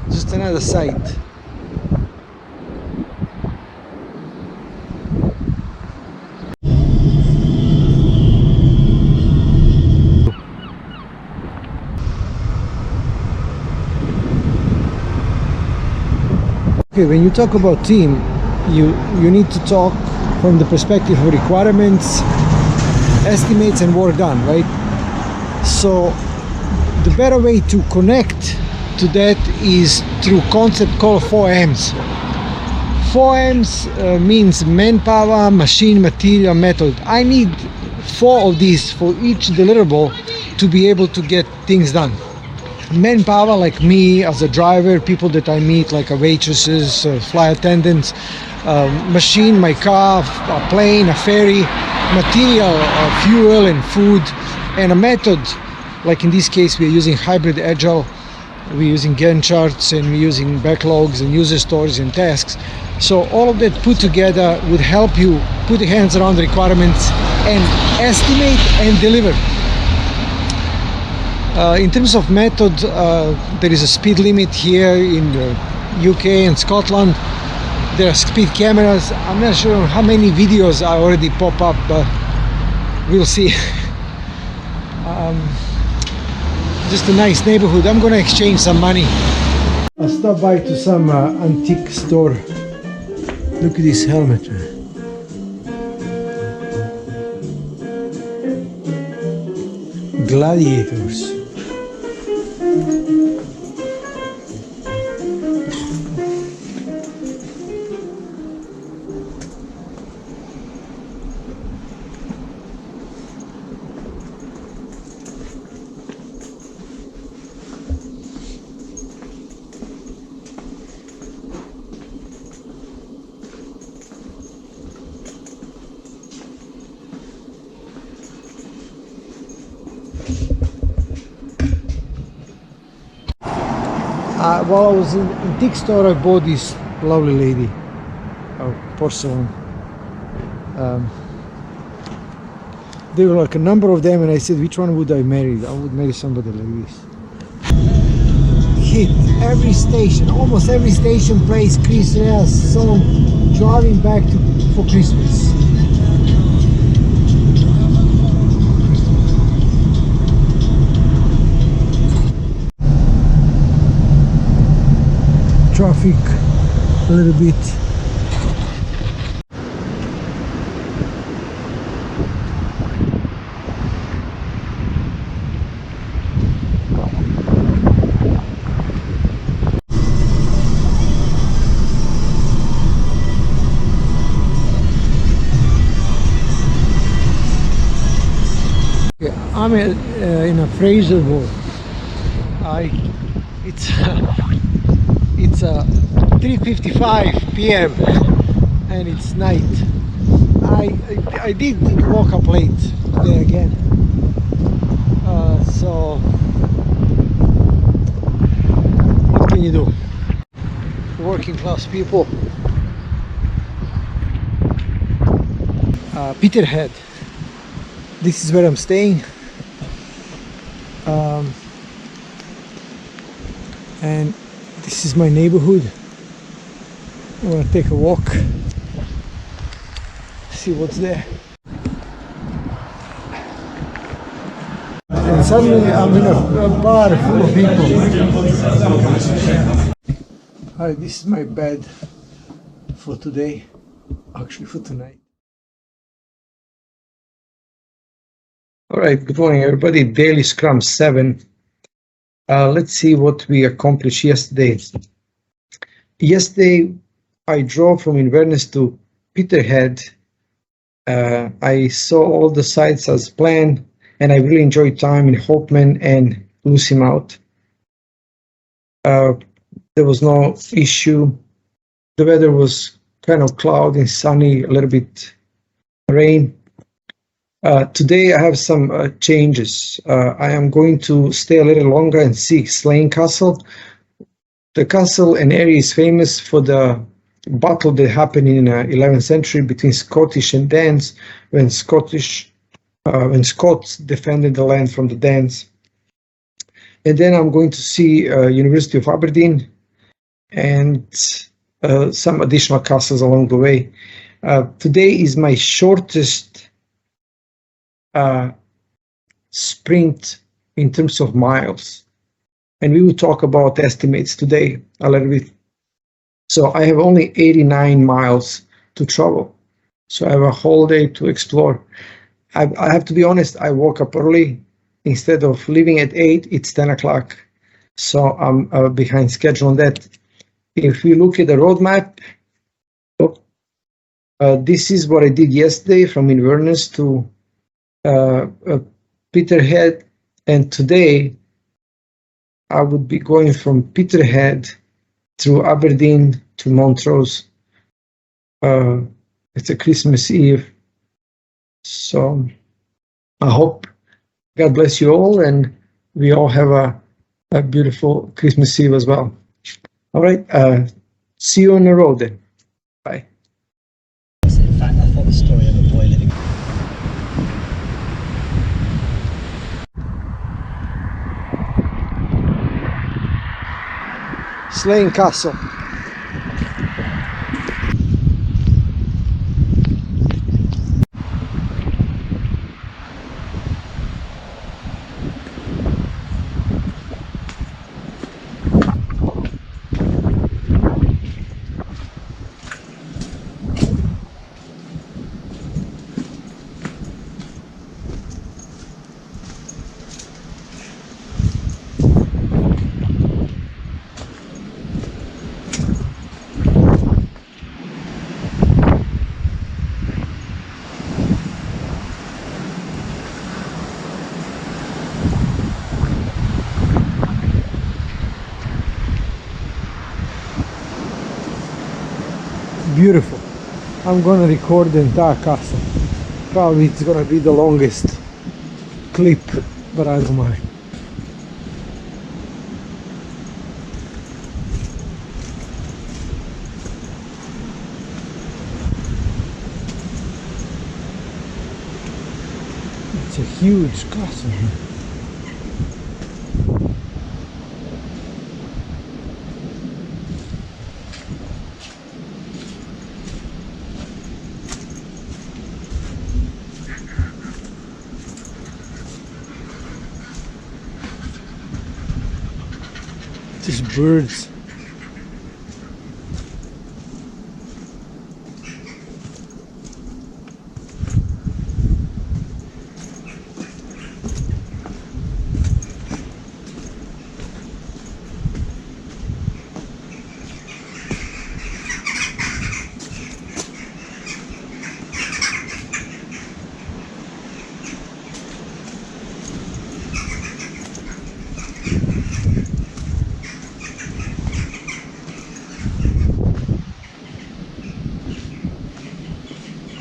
Just another site. Okay, when you talk about team, you need to talk from the perspective of requirements, estimates, and work done, right? So the better way to connect to that is through concept called 4Ms. 4Ms means manpower, machine, material, method. I need 4 of these for each deliverable to be able to get things done. Manpower, like me as a driver, people that I meet like waitresses, flight attendants, machine, my car, a plane, a ferry, material, fuel and food, and a method, like in this case we're using hybrid Agile, we're using Gantt charts, and we're using backlogs and user stories and tasks. So all of that put together would help you put your hands around the requirements and estimate and deliver. In terms of method, there is a speed limit here in the UK and Scotland. There are speed cameras. I'm not sure how many videos I already pop up, but we'll see. Just a nice neighborhood. I'm gonna exchange some money. I stopped by to some antique store. Look at this helmet. Gladiators. While I was in antique store, I bought this lovely lady, porcelain. There were like a number of them, and I said, which one would I marry? I would marry somebody like this. Hit every station, almost every station plays Chris Rea's song, Driving Back for Christmas. Traffic a little bit. Okay, I'm in a Fraser boat. It's 3:55 p.m. and it's night. I did woke up late today again. So what can you do? Working class people. Peterhead. This is where I'm staying. And this is my neighborhood. I want to take a walk, see what's there. And suddenly I'm in a bar full of people. Alright, this is my bed for today, actually for tonight. Alright, good morning everybody. Daily Scrum 7. Let's see what we accomplished yesterday. Yesterday, I drove from Inverness to Peterhead. I saw all the sites as planned, and I really enjoyed time in Hopeman and Lucymouth. There was no issue. The weather was kind of cloudy and sunny, a little bit rain. Today I have some changes. I am going to stay a little longer and see Slane Castle. The castle and area is famous for the battle that happened in 11th century between Scottish and Danes, when Scots defended the land from the Danes. And then I'm going to see University of Aberdeen and some additional castles along the way. Today is my shortest sprint in terms of miles. And we will talk about estimates today a little bit. So I have only 89 miles to travel. So I have a whole day to explore. I have to be honest, I woke up early. Instead of leaving at 8, it's 10 o'clock. So I'm behind schedule on that. If we look at the roadmap, this is what I did yesterday from Inverness to Peterhead, and today I would be going from Peterhead through Aberdeen to Montrose. It's a Christmas Eve, so I hope God bless you all, and we all have a beautiful Christmas Eve as well. All right, see you on the road then. Bye.
In fact, I thought the story of a boy living.
Slane Castle. Beautiful. I'm gonna record the entire castle. Probably it's gonna be the longest clip, but I don't mind. It's a huge castle. Just birds.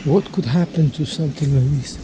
What could happen to something like this?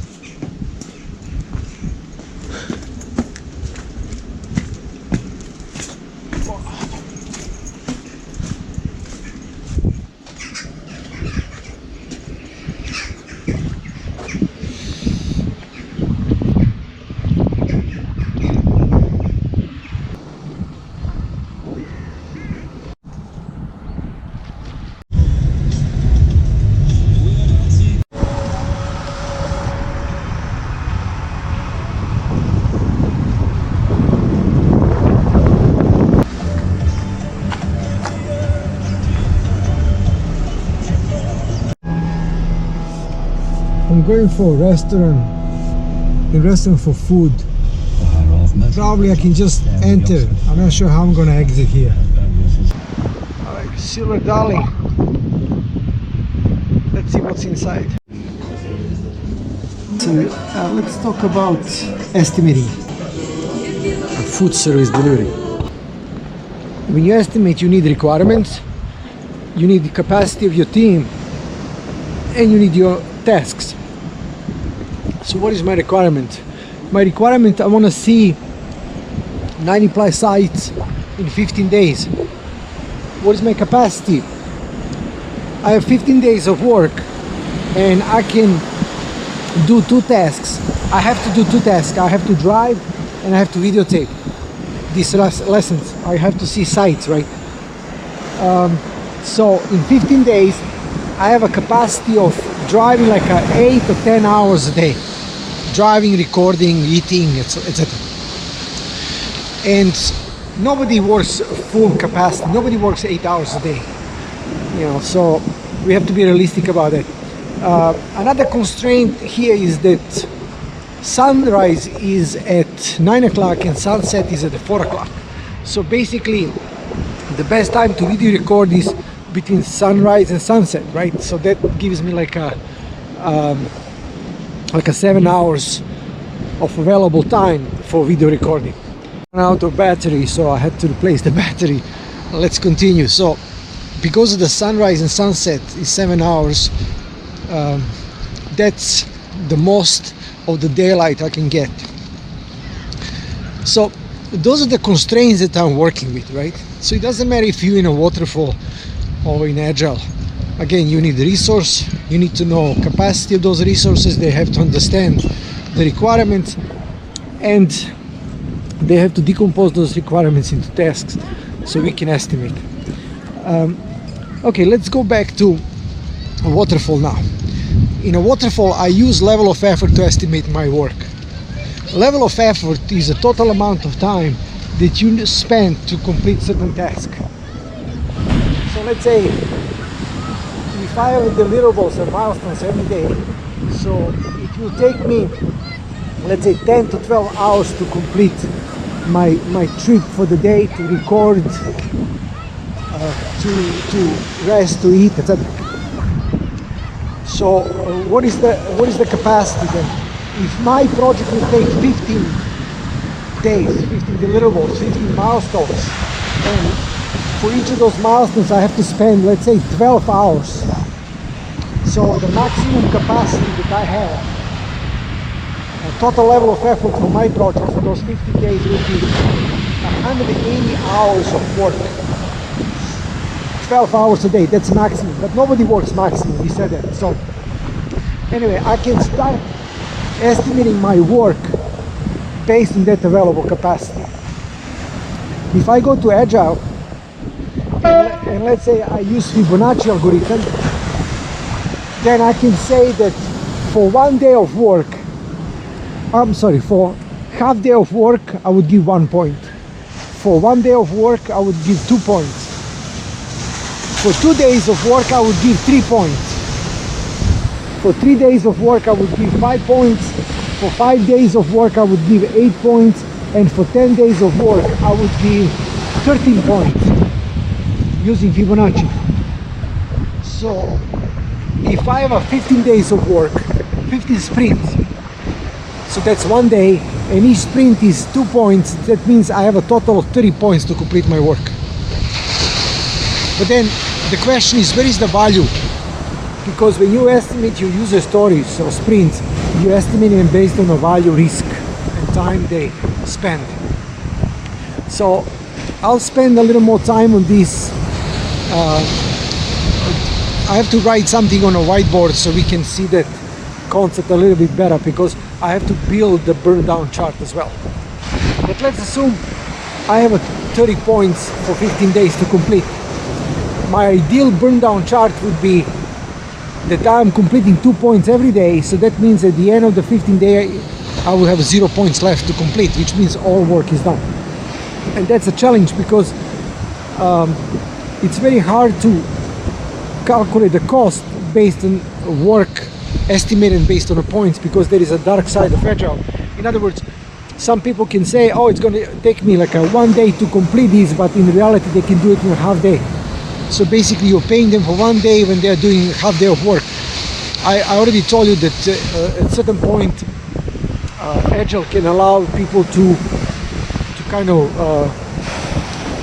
I'm going for a restaurant for food. Probably I can just enter. I'm not sure how I'm gonna exit here. Alright, Silver Darling. Let's see what's inside. So let's talk about estimating food service delivery. When you estimate, you need requirements. you need the capacity of your team, and you need your tasks. So what is my requirement? My requirement, I want to see 90 plus sites in 15 days. What is my capacity? I have 15 days of work and I can do 2 tasks. I have to do 2 tasks. I have to drive and I have to videotape these lessons. I have to see sites, right? So in 15 days I have a capacity of driving like 8 or 10 hours a day. Driving, recording, eating, etc. And nobody works full capacity. Nobody works 8 hours a day. You know, so we have to be realistic about it. Another constraint here is that sunrise is at 9 o'clock and sunset is at 4 o'clock. So basically, the best time to video record is between sunrise and sunset, right? So that gives me like a 7 hours of available time for video recording. I'm out of battery, so I had to replace the battery. Let's continue. So because of the sunrise and sunset is 7 hours, that's the most of the daylight I can get. So those are the constraints that I'm working with, right? So it doesn't matter if you're in a waterfall or in Agile. Again, you need the resource, you need to know capacity of those resources, they have to understand the requirements, and they have to decompose those requirements into tasks so we can estimate. Okay, let's go back to a waterfall now. In a waterfall, I use level of effort to estimate my work. Level of effort is the total amount of time that you spend to complete certain task. So let's say if I have deliverables and milestones every day, so it will take me, let's say, 10 to 12 hours to complete my trip for the day, to record, to rest, to eat, etc. So what is the capacity then? If my project will take 15 days, 15 deliverables, 15 milestones, and for each of those milestones I have to spend, let's say, 12 hours. So the maximum capacity that I have, a total level of effort for my project for those 50 days will be 180 hours of work. 12 hours a day, that's maximum, but nobody works maximum, we said that. So anyway, I can start estimating my work based on that available capacity. If I go to Agile, and let's say I use Fibonacci algorithm, then I can say that for 1 day of work, for half day of work, I would give 1 point. For 1 day of work, I would give 2 points. For 2 days of work, I would give 3 points. For 3 days of work, I would give 5 points. For 5 days of work, I would give 8 points. And for 10 days of work, I would give 13 points using Fibonacci. So if I have a 15 days of work, 15 sprints, so that's 1 day, and each sprint is 2 points, that means I have a total of 30 points to complete my work. But then the question is, where is the value? Because when you estimate your user stories or sprints, you estimate them based on a value, risk, and time they spend. So I'll spend a little more time on this. I have to write something on a whiteboard so we can see that concept a little bit better, because I have to build the burn down chart as well. But let's assume I have 30 points for 15 days to complete. My ideal burn down chart would be that I'm completing 2 points every day, so that means at the end of the 15 day I will have 0 points left to complete, which means all work is done. And that's a challenge, because it's very hard to calculate the cost based on work estimated based on the points, because there is a dark side of Agile. In other words, some people can say, oh, it's going to take me like 1 day to complete this, but in reality they can do it in a half day. So basically you're paying them for 1 day when they're doing half day of work. I already told you that at a certain point Agile can allow people to kind of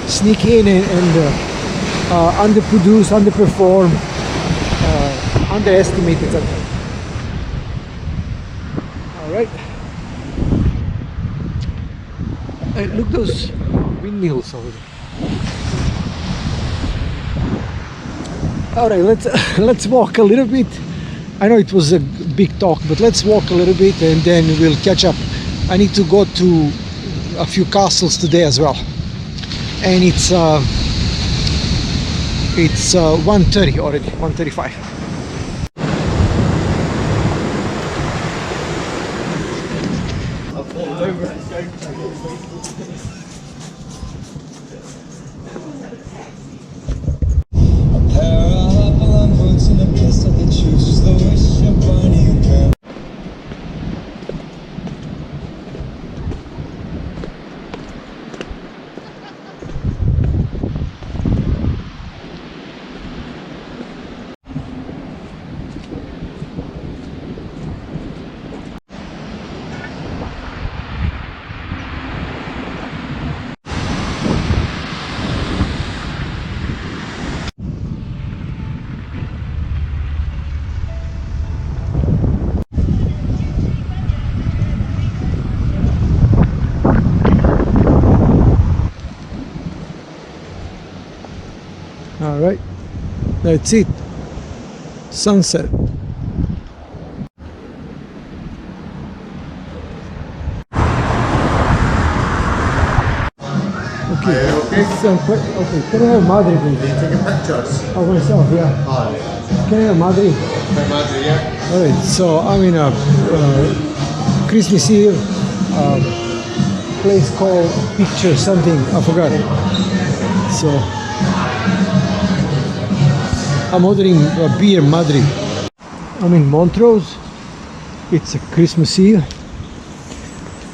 sneak in and underproduce, underperform, underestimate, etc. All right. Hey, look those windmills over there. All right, let's walk a little bit. I know it was a big talk, but let's walk a little bit and then we'll catch up. I need to go to a few castles today as well, and it's 1:30 already, 1:35. All right, that's it. Sunset. Okay. Okay. Can I have Madre, please?
Taking pictures.
Oh, myself, yeah.
Oh,
Can I have Madre?
imagine, yeah.
All right. So I'm in a Christmas Eve place called Picture something. I forgot. So I'm ordering a beer, Madre. I'm in Montrose. It's a Christmas Eve.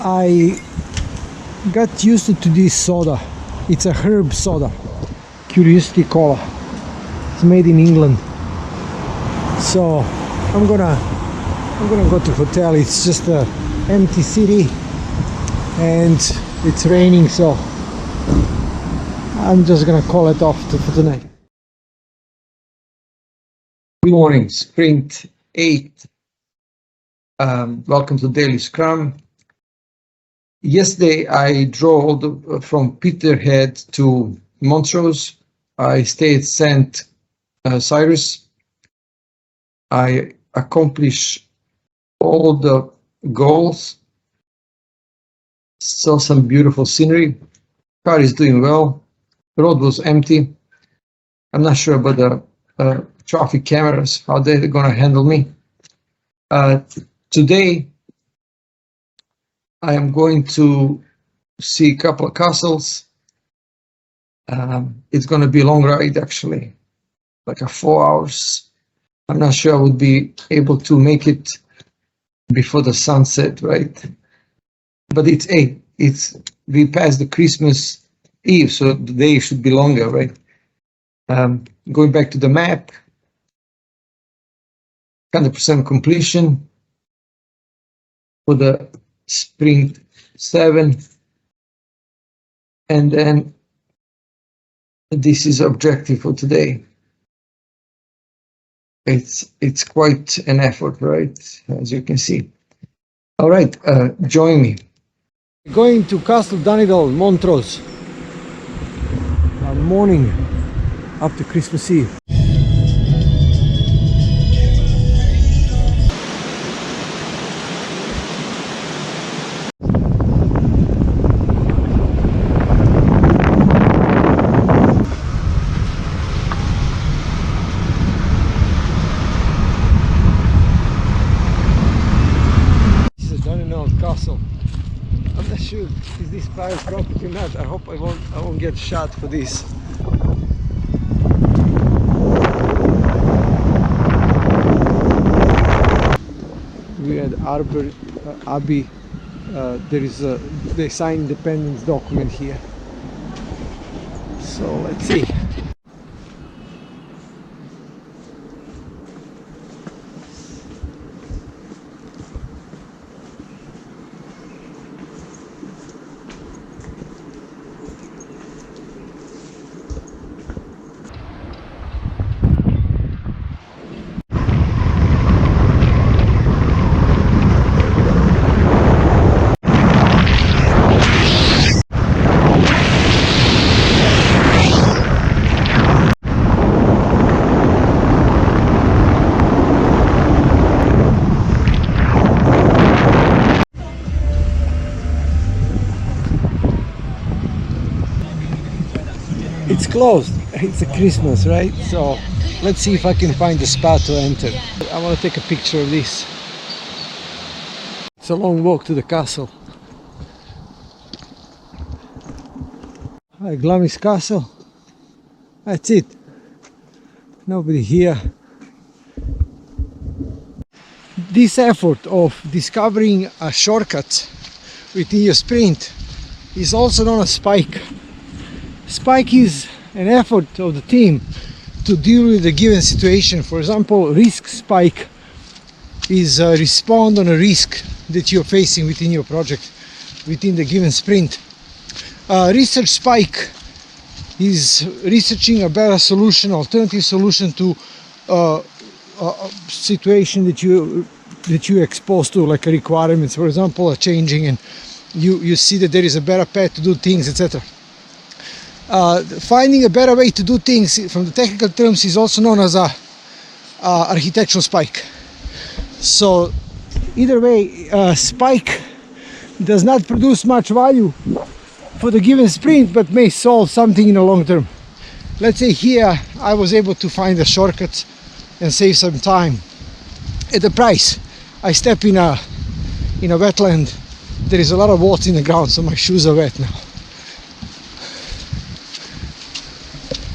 I got used to this soda. It's a herb soda, Curiosity Cola. It's made in England. So I'm gonna go to hotel. It's just a empty city and it's raining, so I'm just gonna call it off for tonight. Good morning, sprint 8. Welcome to Daily Scrum. Yesterday I drove from Peterhead to Montrose. I stayed at St. Cyrus. I accomplished all the goals. Saw some beautiful scenery. Car is doing well. The road was empty. I'm not sure about the traffic cameras, how they're gonna handle me. Today I am going to see a couple of castles. It's going to be a long ride, actually, like 4 hours. I'm not sure I would be able to make it before the sunset, right? But we passed the Christmas Eve, so the day should be longer, right? Going back to the map, 100% completion for the sprint 7, and then this is objective for today. It's quite an effort, right? As you can see. All right, join me. Going to Castle Donegal, Montrose. Morning after Christmas Eve. Castle. I'm not sure is this private property or not. I hope I won't get shot for this. We had Arbor Abbey. There is they signed independence document here. So let's see. closed. It's a Christmas, right? So let's see if I can find a spot to enter. I want to take a picture of this. It's a long walk to the castle. Hi, Glamis Castle. That's it. Nobody here. This effort of discovering a shortcut within your sprint is also known as spike. Spike is an effort of the team to deal with a given situation. For example, risk spike is respond on a risk that you're facing within your project, within the given sprint. Research spike is researching a better solution, alternative solution to a situation that you're exposed to, like requirements, for example, are changing, and you see that there is a better path to do things, etc. Finding a better way to do things from the technical terms is also known as a architectural spike. So either way, spike does not produce much value for the given sprint, but may solve something in the long term. Let's say here I was able to find a shortcut and save some time at the price. I step in a wetland. There is a lot of water in the ground, so my shoes are wet now.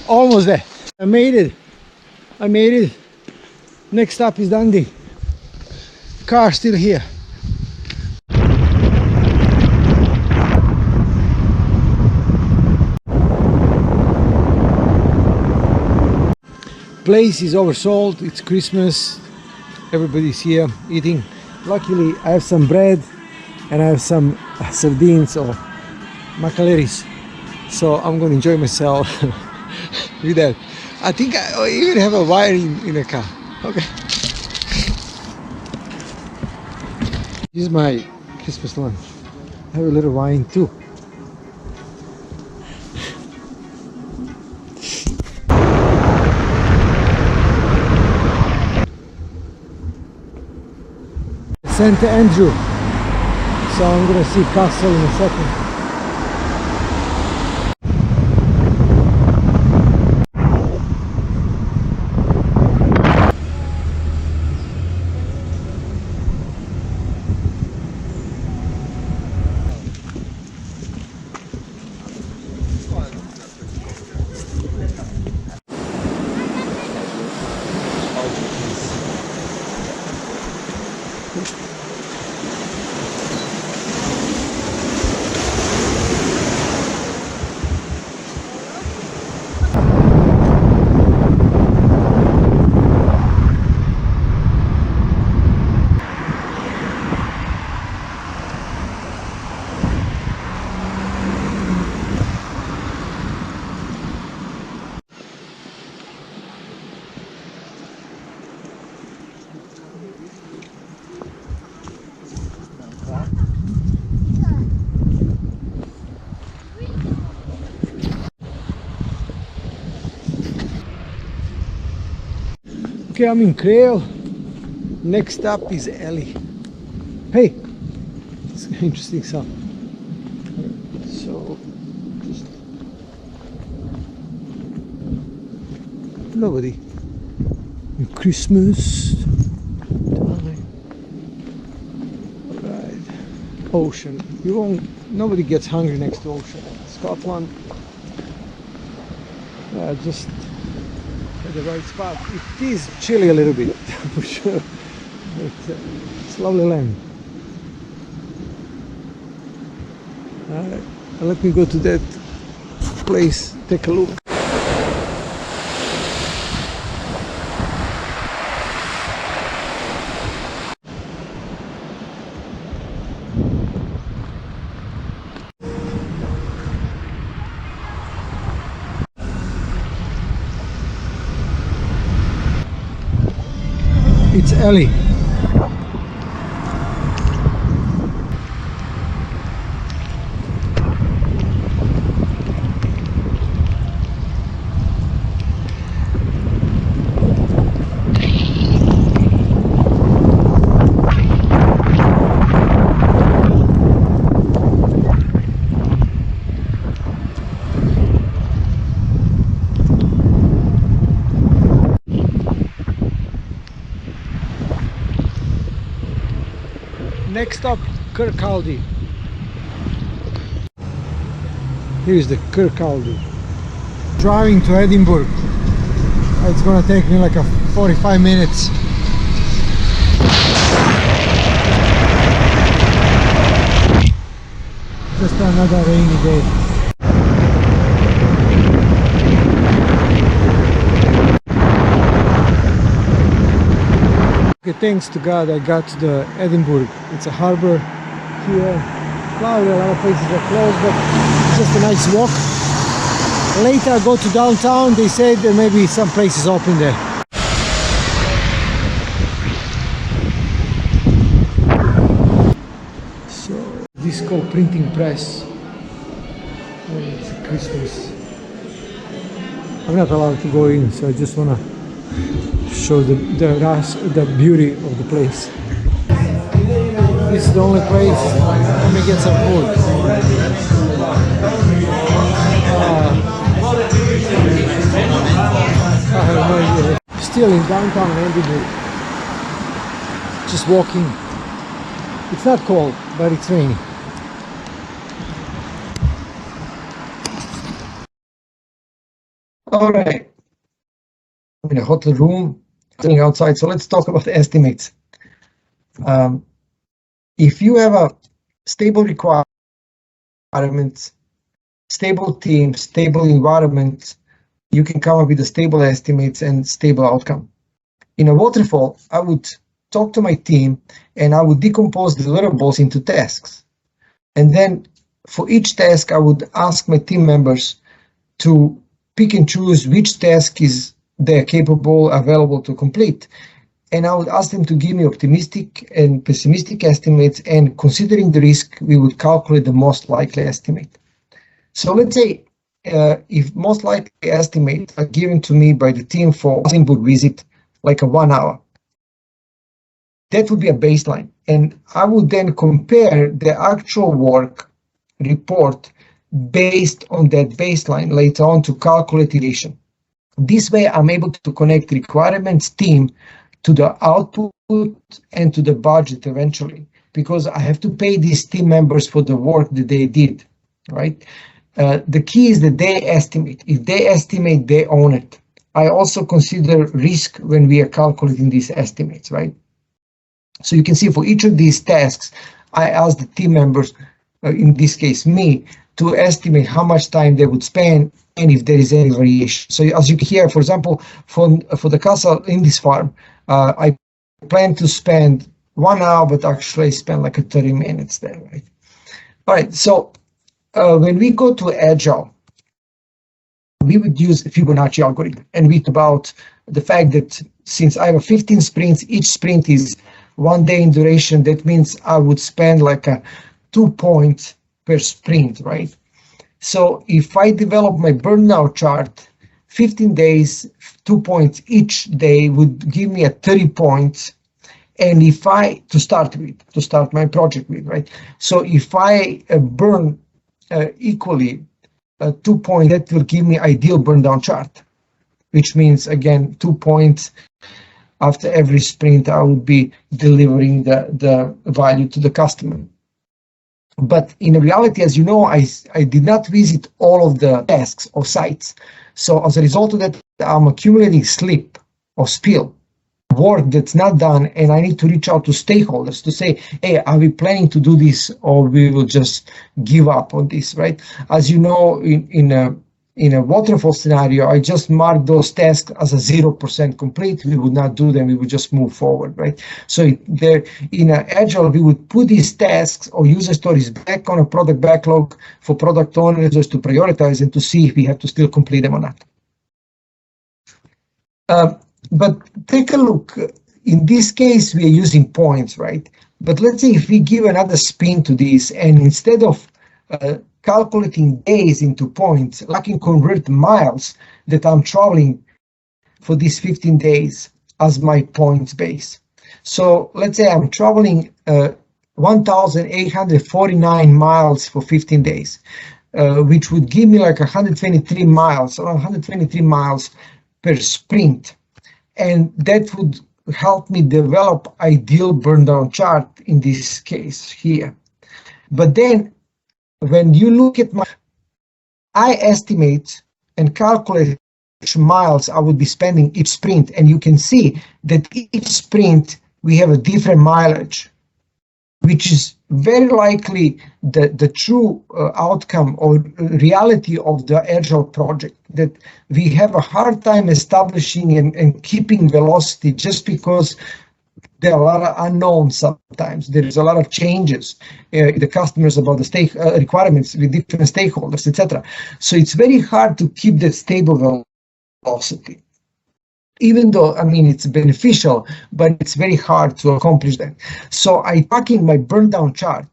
Almost there. I made it. Next stop is Dundee. Car still here. Place is oversold. It's Christmas. Everybody's here eating. Luckily, I have some bread and I have some sardines or macaleris. So I'm going to enjoy myself with that. I think I even have a wine in the car. Okay. This is my Christmas lunch. I have a little wine too. St. Andrew. So I'm gonna see castle in a second. Okay, I'm in Crail. Next up is Ellie. Hey, it's interesting stuff. So, just nobody. Christmas time. Right. Ocean. You won't. Nobody gets hungry next to ocean. Scotland. Just the right spot. It is chilly a little bit for sure, but it's lovely land. Let me go to that place, take a look. It's Ellie. Next stop, Kirkcaldy. Here's the Kirkcaldy. Driving to Edinburgh. It's gonna take me like a 45 minutes. Just another rainy day. Okay, thanks to God I got to the Edinburgh. It's a harbour here. Probably a lot of places are closed, but it's just a nice walk. Later I go to downtown, they said there may be some places open there. So, this is called printing press. Oh, it's Christmas. I'm not allowed to go in, so I just want to show the beauty of the place. This is the only place. Let me get some food. I have no idea. Still in downtown Edinburgh. Just walking. It's not cold, but it's raining. All right. I'm in a hotel room, sitting outside. So let's talk about the estimates. If you have a stable requirements, stable team, stable environment, you can come up with the stable estimates and stable outcome. In a waterfall, I would talk to my team and I would decompose the deliverables into tasks. And then for each task, I would ask my team members to pick and choose which task is they're capable, available to complete. And I would ask them to give me optimistic and pessimistic estimates, and considering the risk, we would calculate the most likely estimate. So let's say if most likely estimates are given to me by the team for input visit, like a 1 hour, that would be a baseline. And I would then compare the actual work report based on that baseline later on to calculate duration. This way, I'm able to connect requirements team to the output and to the budget eventually, because I have to pay these team members for the work that they did, right? The key is that they estimate. If they estimate, they own it. I also consider risk when we are calculating these estimates, right? So you can see for each of these tasks, I ask the team members, in this case me, to estimate how much time they would spend and if there is any variation. So as you can hear, for example, for the castle in this farm, I plan to spend 1 hour, but actually I spend like 30 minutes there, right? All right, so when we go to Agile, we would use the Fibonacci algorithm, and we talk about the fact that since I have 15 sprints, each sprint is 1 day in duration. That means I would spend like a 2 points per sprint, right? So if I develop my burnout chart, 15 days, 2 points each day would give me a 30 points. And if I, to start my project with, right? So if I burn equally 2 points, that will give me ideal burn down chart, which means again 2 points after every sprint. I would be delivering the value to the customer. But in reality, as you know, I did not visit all of the tasks or sites. So as a result of that, I'm accumulating slip or spill work that's not done, and I need to reach out to stakeholders to say, hey, are we planning to do this, or we will just give up on this, right? As you know, in a waterfall scenario, I just mark those tasks as a 0% complete. We would not do them. We would just move forward, right? So there, in an Agile, we would put these tasks or user stories back on a product backlog for product owners just to prioritize and to see if we have to still complete them or not. But take a look. In this case, we are using points, right? But let's say if we give another spin to this, and instead of calculating days into points, I can convert miles that I'm traveling for these 15 days as my points base. So let's say I'm traveling 1,849 miles for 15 days, which would give me like 123 miles, around 123 miles per sprint. And that would helped me develop ideal burn down chart in this case here. But then when you look at I estimate and calculate which miles I would be spending each sprint, and you can see that each sprint we have a different mileage, which is very likely the true outcome or reality of the Agile project, that we have a hard time establishing and keeping velocity just because there are a lot of unknowns sometimes. There is a lot of changes in the customers about the requirements with different stakeholders, etc. So it's very hard to keep that stable velocity. Even though, I mean, it's beneficial, but it's very hard to accomplish that. So tracking my burn down chart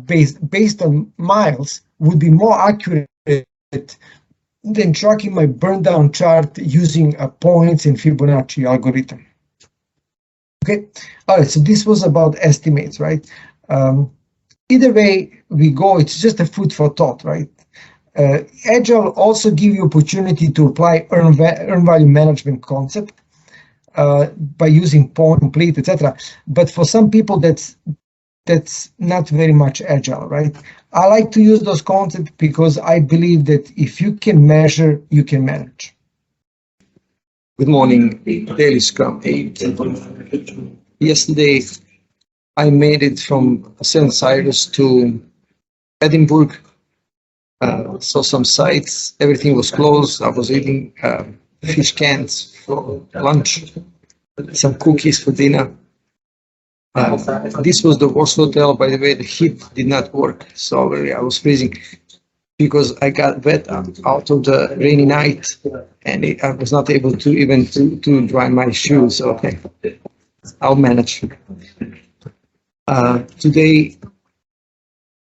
based on miles would be more accurate than tracking my burn down chart using a points and Fibonacci algorithm. Okay, all right, so this was about estimates, right? Either way we go, it's just a food for thought, right? Agile also give you opportunity to apply earn value management concept by using point, complete, etc. But for some people, that's not very much Agile, right? I like to use those concepts because I believe that if you can measure, you can manage. Good morning, Daily Scrum 8. Yesterday, I made it from St. Cyrus to Edinburgh. Saw some sites, everything was closed. I was eating fish cans for lunch, some cookies for dinner. This was the worst hotel, by the way. The heat did not work, so I was freezing because I got wet out of the rainy night, and I was not able to even to dry my shoes. So okay, I'll manage. Today,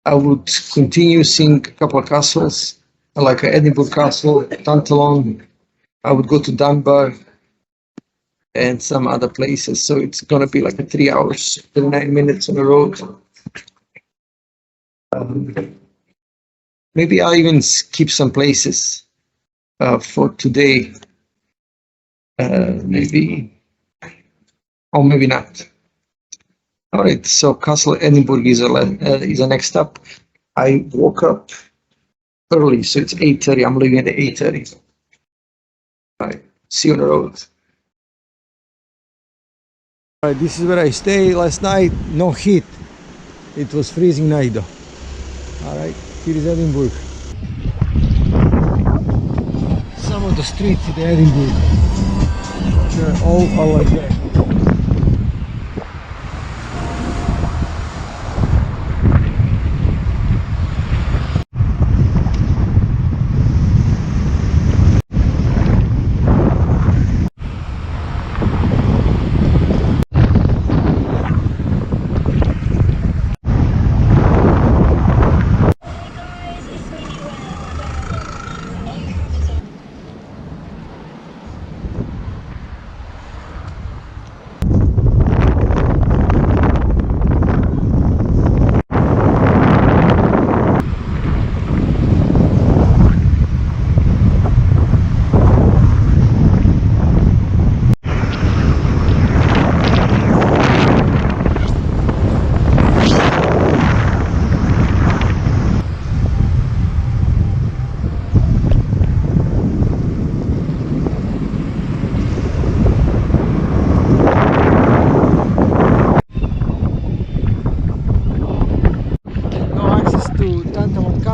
I would continue seeing a couple of castles, like Edinburgh Castle, Tantallon. I would go to Dunbar and some other places. So it's going to be like 3 hours, 39 minutes on the road. Maybe I'll even skip some places for today. Maybe, or maybe not. All right, so Castle Edinburgh is a next stop. I woke up early, so it's 8:30. I'm leaving at 8:30. All right, see you on the road. All right, this is where I stayed last night. No heat. It was freezing night though. All right, here is Edinburgh. Some of the streets in Edinburgh, they're all like that.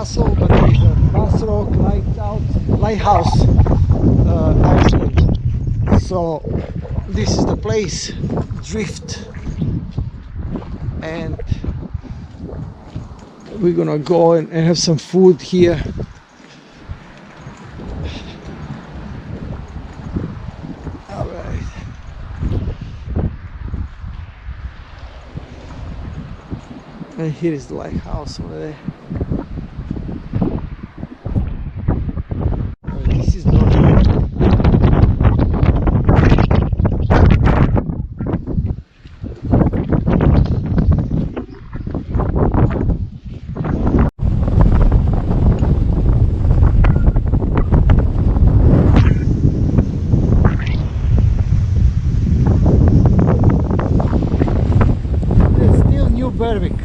Castle, but there is a Basrock lighthouse Iceland. So this is the place, Drift, and we're gonna go and have some food here. All right. And here is the lighthouse over there. This is not Berwick.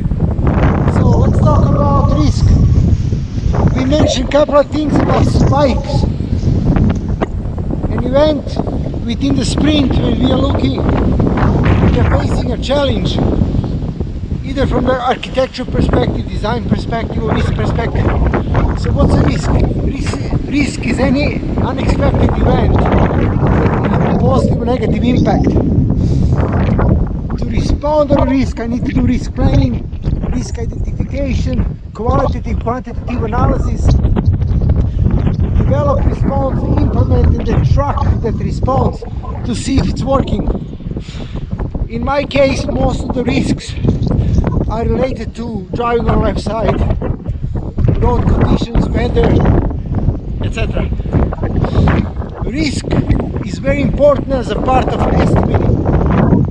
So let's talk about risk. We mentioned a couple of things about spikes. An event within the sprint when we are facing a challenge, either from the architecture perspective, design perspective, or risk perspective. So what's a risk? Risk is any unexpected event that will have a positive or negative impact. To respond to risk, I need to do risk planning, risk identification, qualitative, quantitative analysis, develop response, implement, and then track that response to see if it's working. In my case, most of the risks are related to driving on the left side, road conditions, weather, etc. Risk is very important as a part of estimating.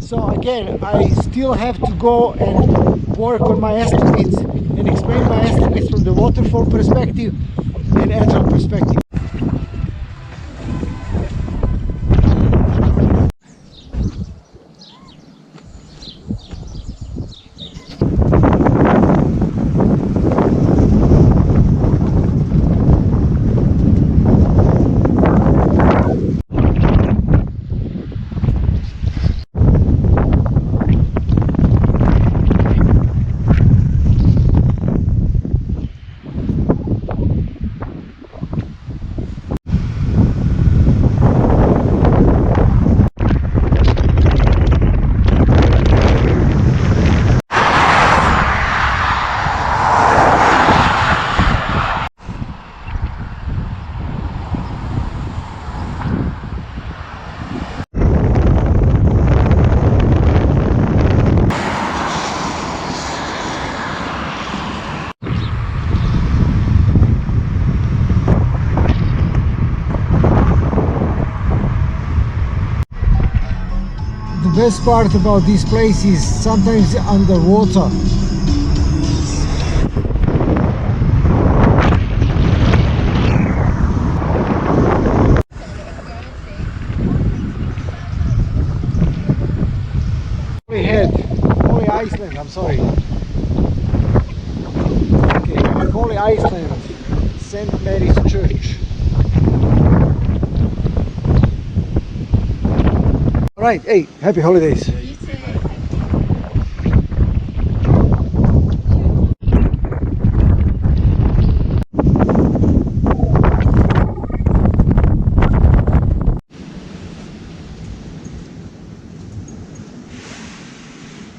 So again, I still have to go and work on my estimates and explain my estimates from the waterfall perspective and agile perspective. The best part about this place is sometimes underwater. Holy Iceland, I'm sorry. Okay, Holy Iceland, St. Mary's Church. Right, hey, happy holidays.
You too.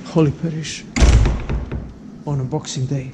Holy Parish on a Boxing Day.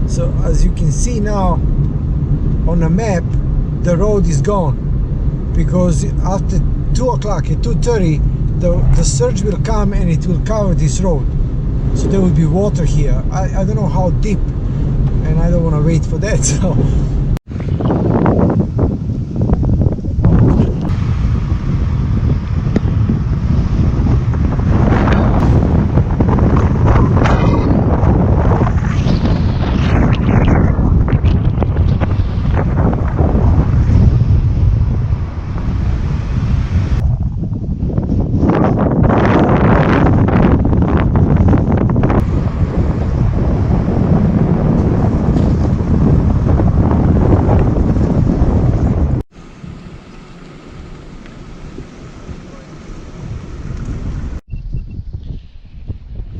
So as you can see now on the map, the road is gone because after 2 o'clock at 2:30 the surge will come and it will cover this road. So there will be water here. I don't know how deep, and I don't want to wait for that. So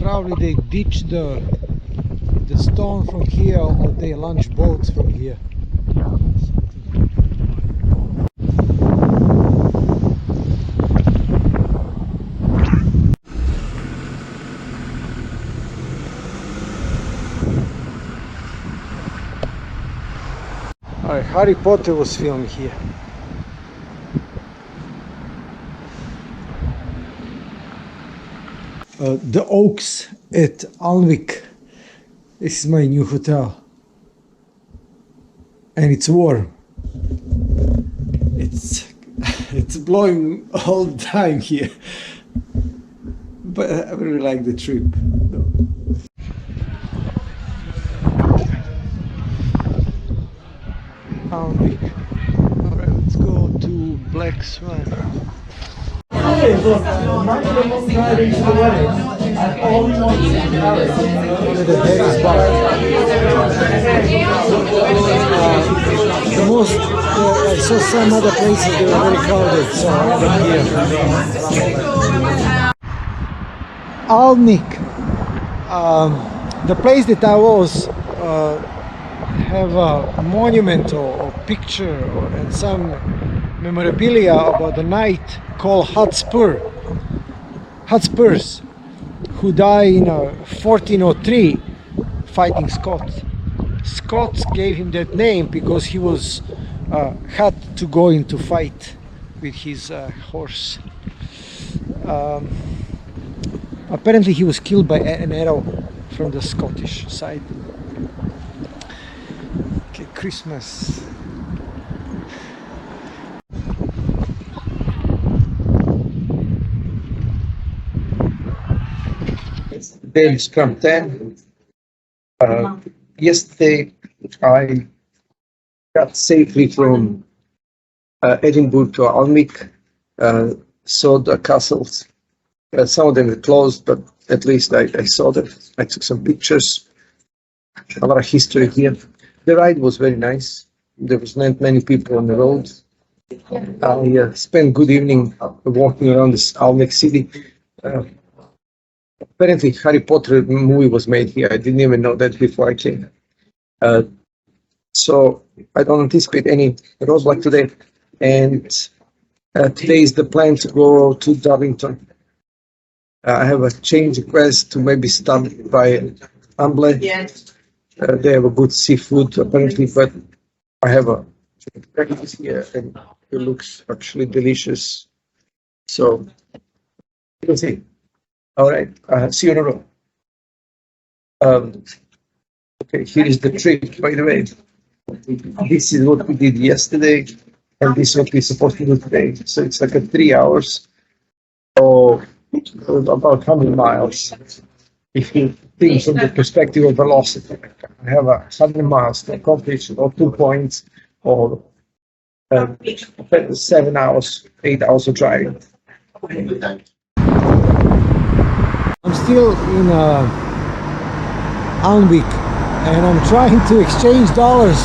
probably they ditch the stone from here, or they launch boats from here. Alright, Harry Potter was filmed here. the Oaks at Alnwick. This is my new hotel, and it's warm. It's blowing all the time here, but I really like the trip. Alnwick. All right, let's go to Black Swan. The most, I saw some other places they were very crowded, so I ended up here. Alnwick, the place that I was, have a monument or picture and some memorabilia about the knight called Hotspurs, who died in 1403 fighting Scots. Scots gave him that name because he was had to go into fight with his horse. Apparently he was killed by an arrow from the Scottish side. Okay, Christmas.
Daily Scrum 10. Yesterday, I got safely from Edinburgh to Alnwick, saw the castles. Some of them were closed, but at least I saw them. I took some pictures. A lot of history here. The ride was very nice. There was not many people on the road. I spent good evening walking around this Alnwick city. Apparently, Harry Potter movie was made here. I didn't even know that before I came. So I don't anticipate any roadblock today. And today is the plan to go to Dublin. I have a change request to maybe stop by Amble. They have a good seafood apparently, but I have a breakfast here and it looks actually delicious. So we'll see. All right, see you in a row. Okay, here is the trick, by the way. This is what we did yesterday, and this is what we're supposed to do today. So it's like a 3 hours, or about 100 miles. If you think from the perspective of velocity, I have 100 miles to accomplish, or 2 points, or 7 hours, 8 hours of driving.
I'm still in Alnwick, and I'm trying to exchange dollars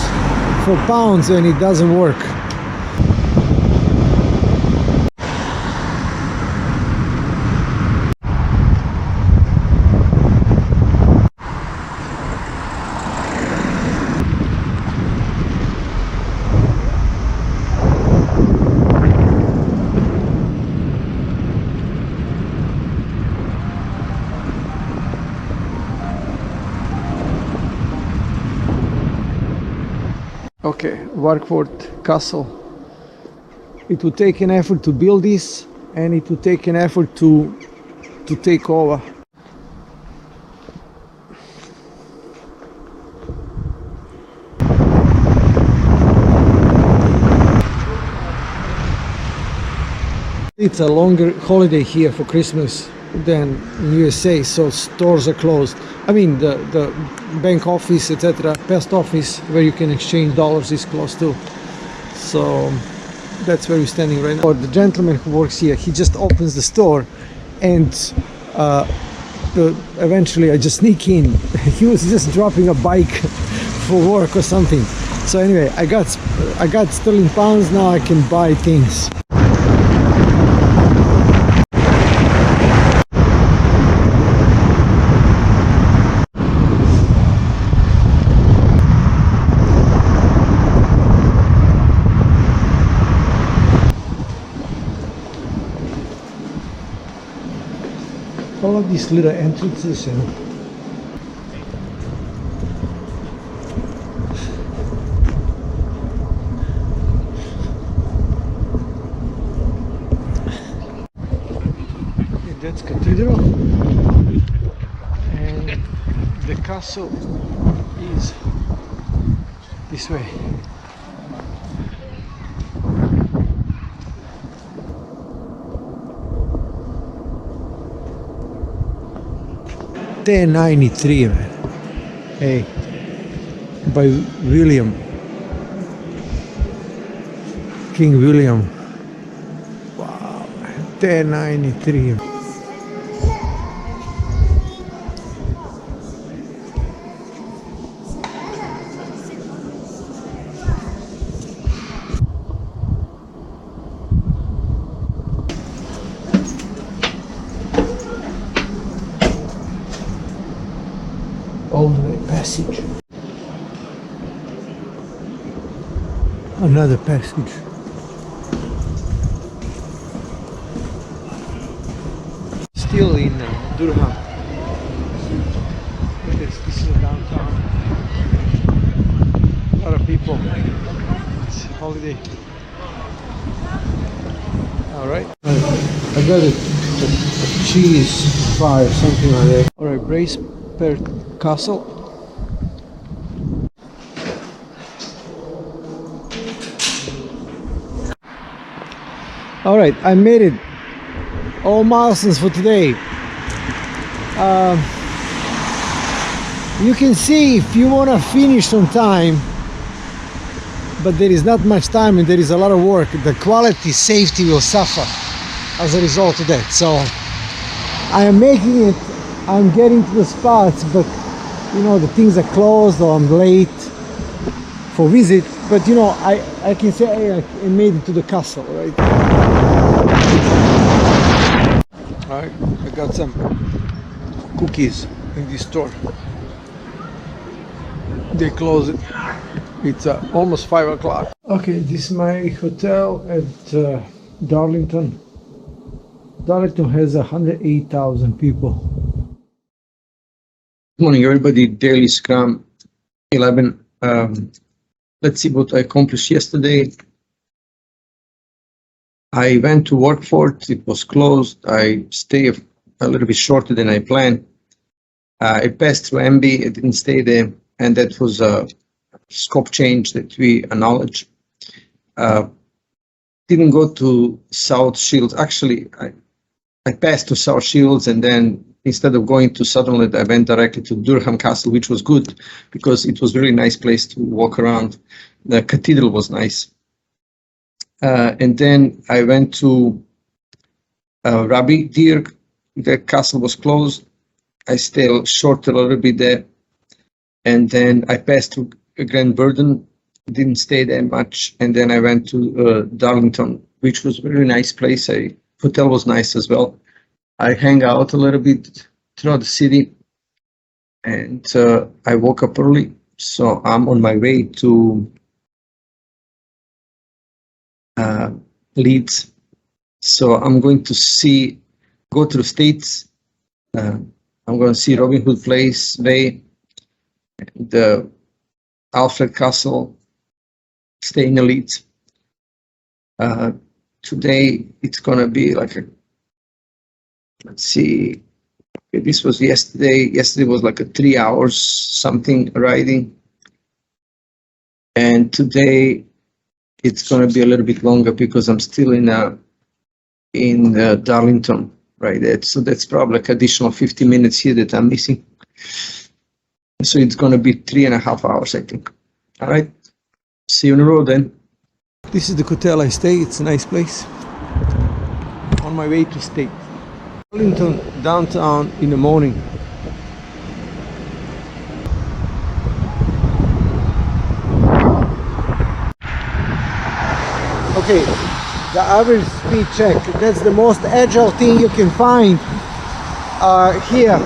for pounds, and it doesn't work. Okay, Warkworth Castle. It would take an effort to build this, and it would take an effort to take over. It's a longer holiday here for Christmas than in USA, so stores are closed. I mean, the bank office, etc., post office, where you can exchange dollars, is closed too. So that's where we're standing right now. The gentleman who works here, he just opens the store, and eventually I just sneak in. He was just dropping a bike for work or something. So anyway, I got sterling pounds. Now I can buy things. All of these little entrances, you know. That's cathedral, and the castle is this way. T93, man. Hey, by King William. Wow, T93. Old Way Passage. Another passage. Still in Durham. This is a downtown. A lot of people. It's holiday. Alright. I got a cheese fry or something like that. Alright, brace per castle. All right, I made it. All milestones for today. You can see if you want to finish on time, but there is not much time and there is a lot of work, the quality safety will suffer as a result of that. So I am making it. I'm getting to the spots, but you know, the things are closed or I'm late for visit, but you know, I can say, hey, I made it to the castle, right? Alright, I got some cookies in this store. They close it. It's almost 5 o'clock. Okay, this is my hotel at Darlington. Darlington has 108,000 people.
Good morning, everybody. Daily Scrum 11. Let's see what I accomplished yesterday. I went to Workford. It was closed. I stayed a little bit shorter than I planned. I passed through MB. I didn't stay there, and that was a scope change that we acknowledge. Didn't go to South Shields. Actually, I passed to South Shields, and then instead of going to Sutherland, I went directly to Durham Castle, which was good because it was a really nice place to walk around. The cathedral was nice. And then I went to Rabbi Dirk. The castle was closed. I stayed short a little bit there. And then I passed through Grand Burden, didn't stay there much. And then I went to Darlington, which was a very nice place. Hotel was nice as well. I hang out a little bit throughout the city, and I woke up early, so I'm on my way to Leeds. So I'm going to go to the States. I'm going to see Robin Hood Place, Bay, the Alfred Castle, stay in Leeds. Today it's going to be like let's see, okay, this was yesterday. Yesterday was like a 3 hours something riding. And today it's going to be a little bit longer because I'm still in Darlington, right? So that's probably like additional 50 minutes here that I'm missing. So it's going to be 3.5 hours, I think. All right. See you on the road then. This is the hotel I stay. It's a nice place. On my way to State. Darlington downtown in the morning. Okay, the average speed check, that's the most agile thing you can find here.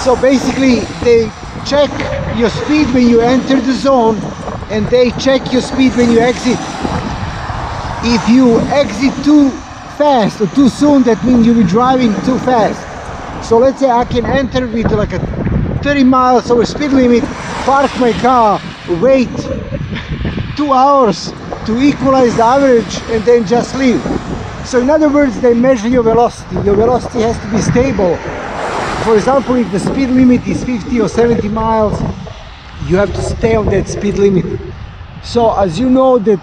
So basically they check your speed when you enter the zone and they check your speed when you exit. If you exit too fast or too soon, that means you'll be driving too fast. So let's say I can enter with like a 30 miles over speed limit, park my car, wait 2 hours to equalize the average and then just leave.
So in other words, they measure your velocity. Your velocity has to be stable. For example, if the speed limit is 50 or 70 miles, you have to stay on that speed limit. So as you know that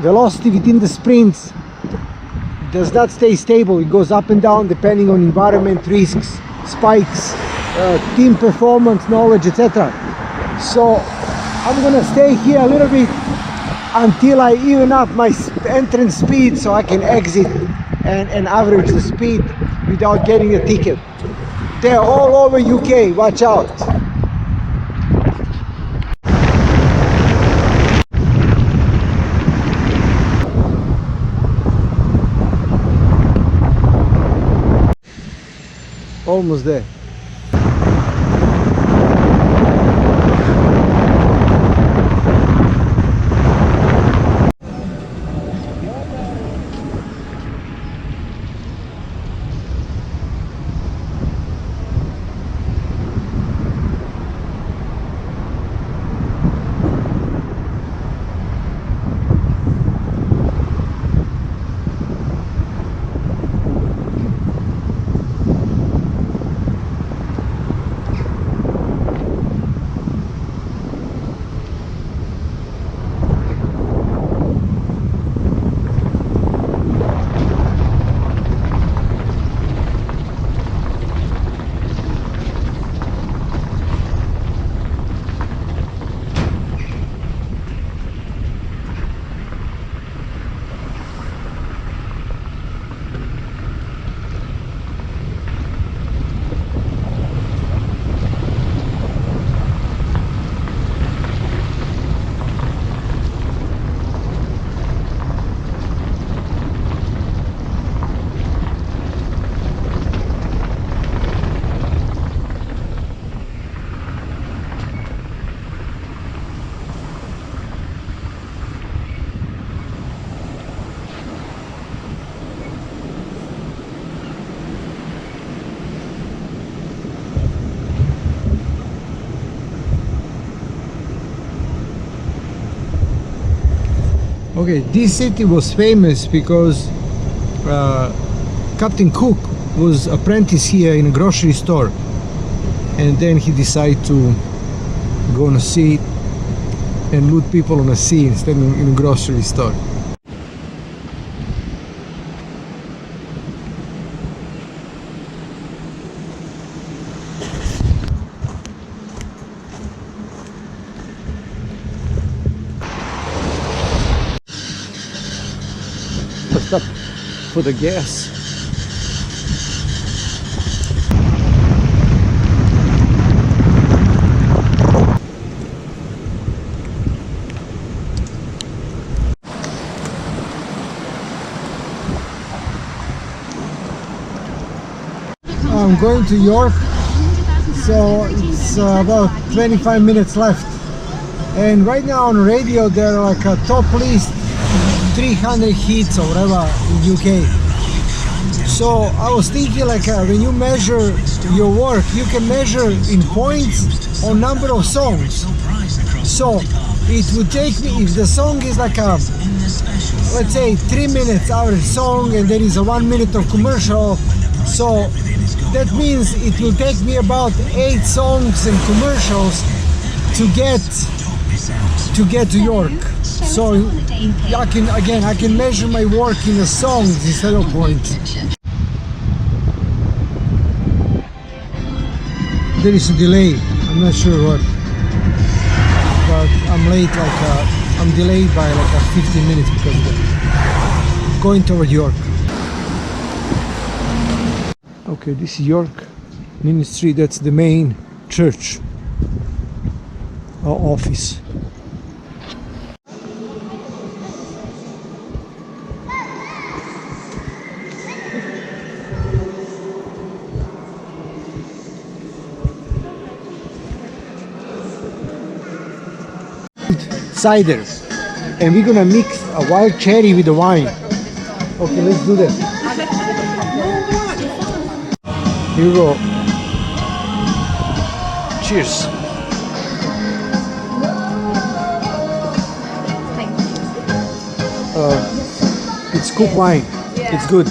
velocity within the sprints does not stay stable. It goes up and down depending on environment, risks, spikes, team performance, knowledge, etc. So I'm gonna stay here a little bit until I even up my entrance speed so I can exit and average the speed without getting a ticket. They're all over UK, watch out. Almost there. Okay, this city was famous because Captain Cook was apprentice here in a grocery store, and then he decided to go on a sea and loot people on a sea instead of in a grocery store. Stop for the gas. I'm going to York, so it's about 25 minutes left, and right now on radio they're like a top list 300 hits or whatever in UK. So I was thinking like when you measure your work, you can measure in points or number of songs. So it would take me, if the song is like a, let's say 3 minutes average song and there is a 1 minute of commercial, so that means it will take me about 8 songs and commercials to get to York. So I can measure my work in the songs instead of points. There is a delay, I'm not sure what, but I'm late, I'm delayed by like 15 minutes because of that. Going toward York. Okay, this is York Ministry, that's the main church or office. Cider, and we're gonna mix a wild cherry with the wine. Okay, let's do that. Here we go. Cheers. It's cooked wine. It's good.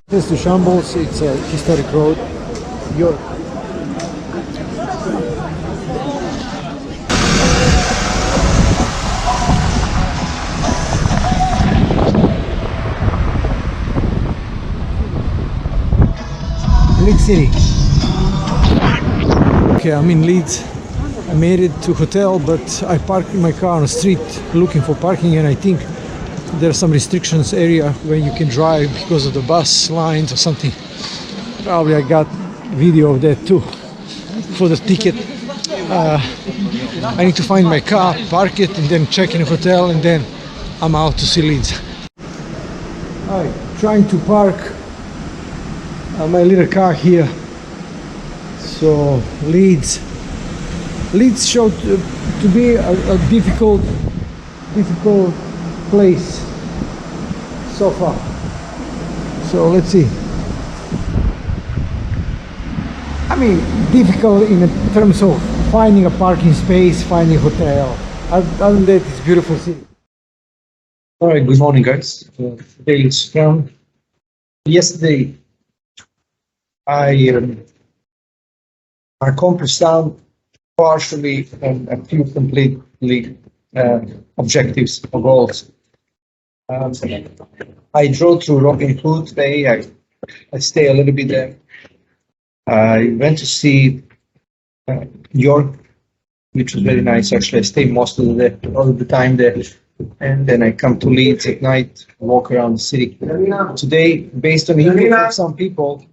This to Shambles. It's a historic road. York. Leeds City. Okay, I'm in Leeds. I made it to hotel, but I parked my car on the street looking for parking, and I think there are some restrictions area where you can drive because of the bus lines or something. Probably I got video of that too. For the ticket, I need to find my car, park it, and then check in a hotel, and then I'm out to see Leeds. Alright, trying to park my little car here. So Leeds showed to be a difficult place so far. So let's see. I mean, difficult in terms of finding a parking space, finding a hotel. Other than that, it's a beautiful city.
All right, good morning, guys. Today is from yesterday. I accomplished some partially and a few completely objectives or goals. I drove through Robin Hood today. I stay a little bit there. I went to see York, which was very nice. Actually, I stayed most of all the time there, and then I come to Leeds at night, walk around the city. Today, based on input from some people,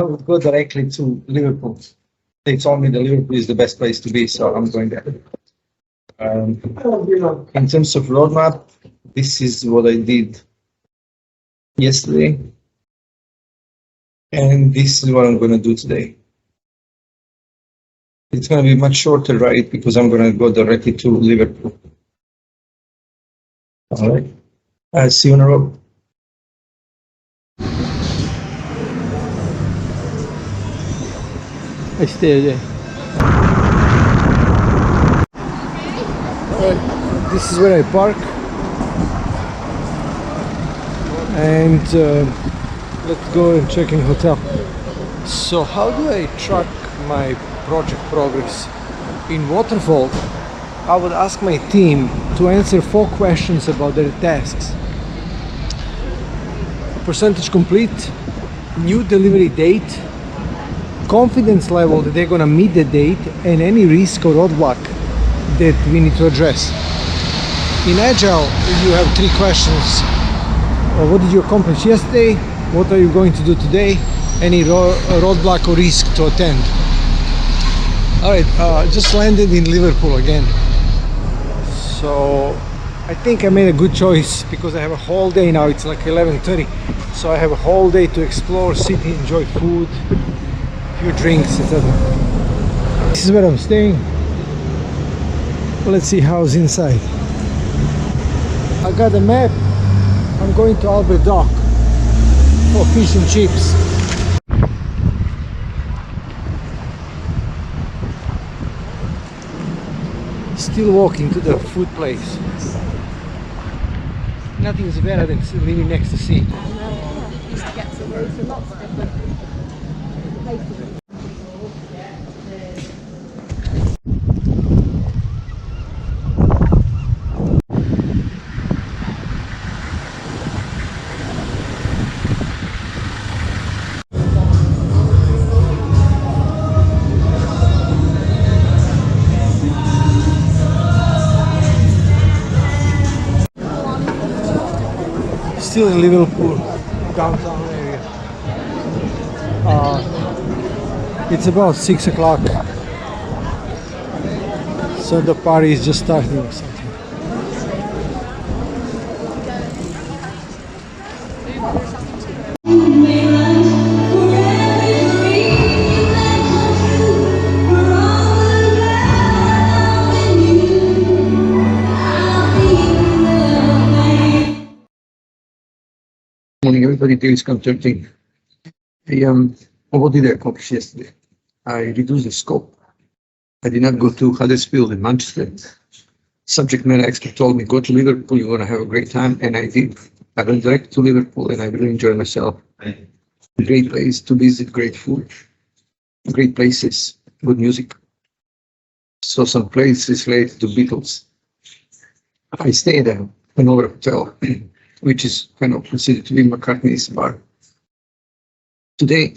I would go directly to Liverpool. They told me that Liverpool is the best place to be, so I'm going there. In terms of roadmap, this is what I did yesterday, and this is what I'm going to do today. It's going to be much shorter, right? Because I'm going to go directly to Liverpool. All right. I'll see you on the road.
I stay there. Alright, this is where I park. And let's go and check in hotel. So how do I track my project progress? In Waterfall, I would ask my team to answer 4 questions about their tasks. Percentage complete, new delivery date, confidence level that they're gonna meet the date, and any risk or roadblock that we need to address. In Agile, you have 3 questions. What did you accomplish yesterday? What are you going to do today? Any roadblock or risk to attend? Alright, just landed in Liverpool again. So I think I made a good choice because I have a whole day now. It's like 11:30, so I have a whole day to explore city, enjoy food, few drinks, etc. This is where I'm staying. Let's see how's inside. I got a map. I'm going to Albert Dock for fish and chips. Still walking to the food place. Nothing is better than living next to sea. Still in Liverpool, downtown area. It's about 6 o'clock, so the party is just starting or something.
Morning, everybody. Daily consulting. What did I accomplish yesterday? I reduced the scope. I did not go to Huddersfield and Manchester. subject matter expert told me, go to Liverpool, you're going to have a great time. And I did. I went direct to Liverpool and I really enjoyed myself. Great place to visit, great food, great places, good music. So some places related to Beatles. I stayed at an over hotel, which is kind of considered to be McCartney's bar. Today,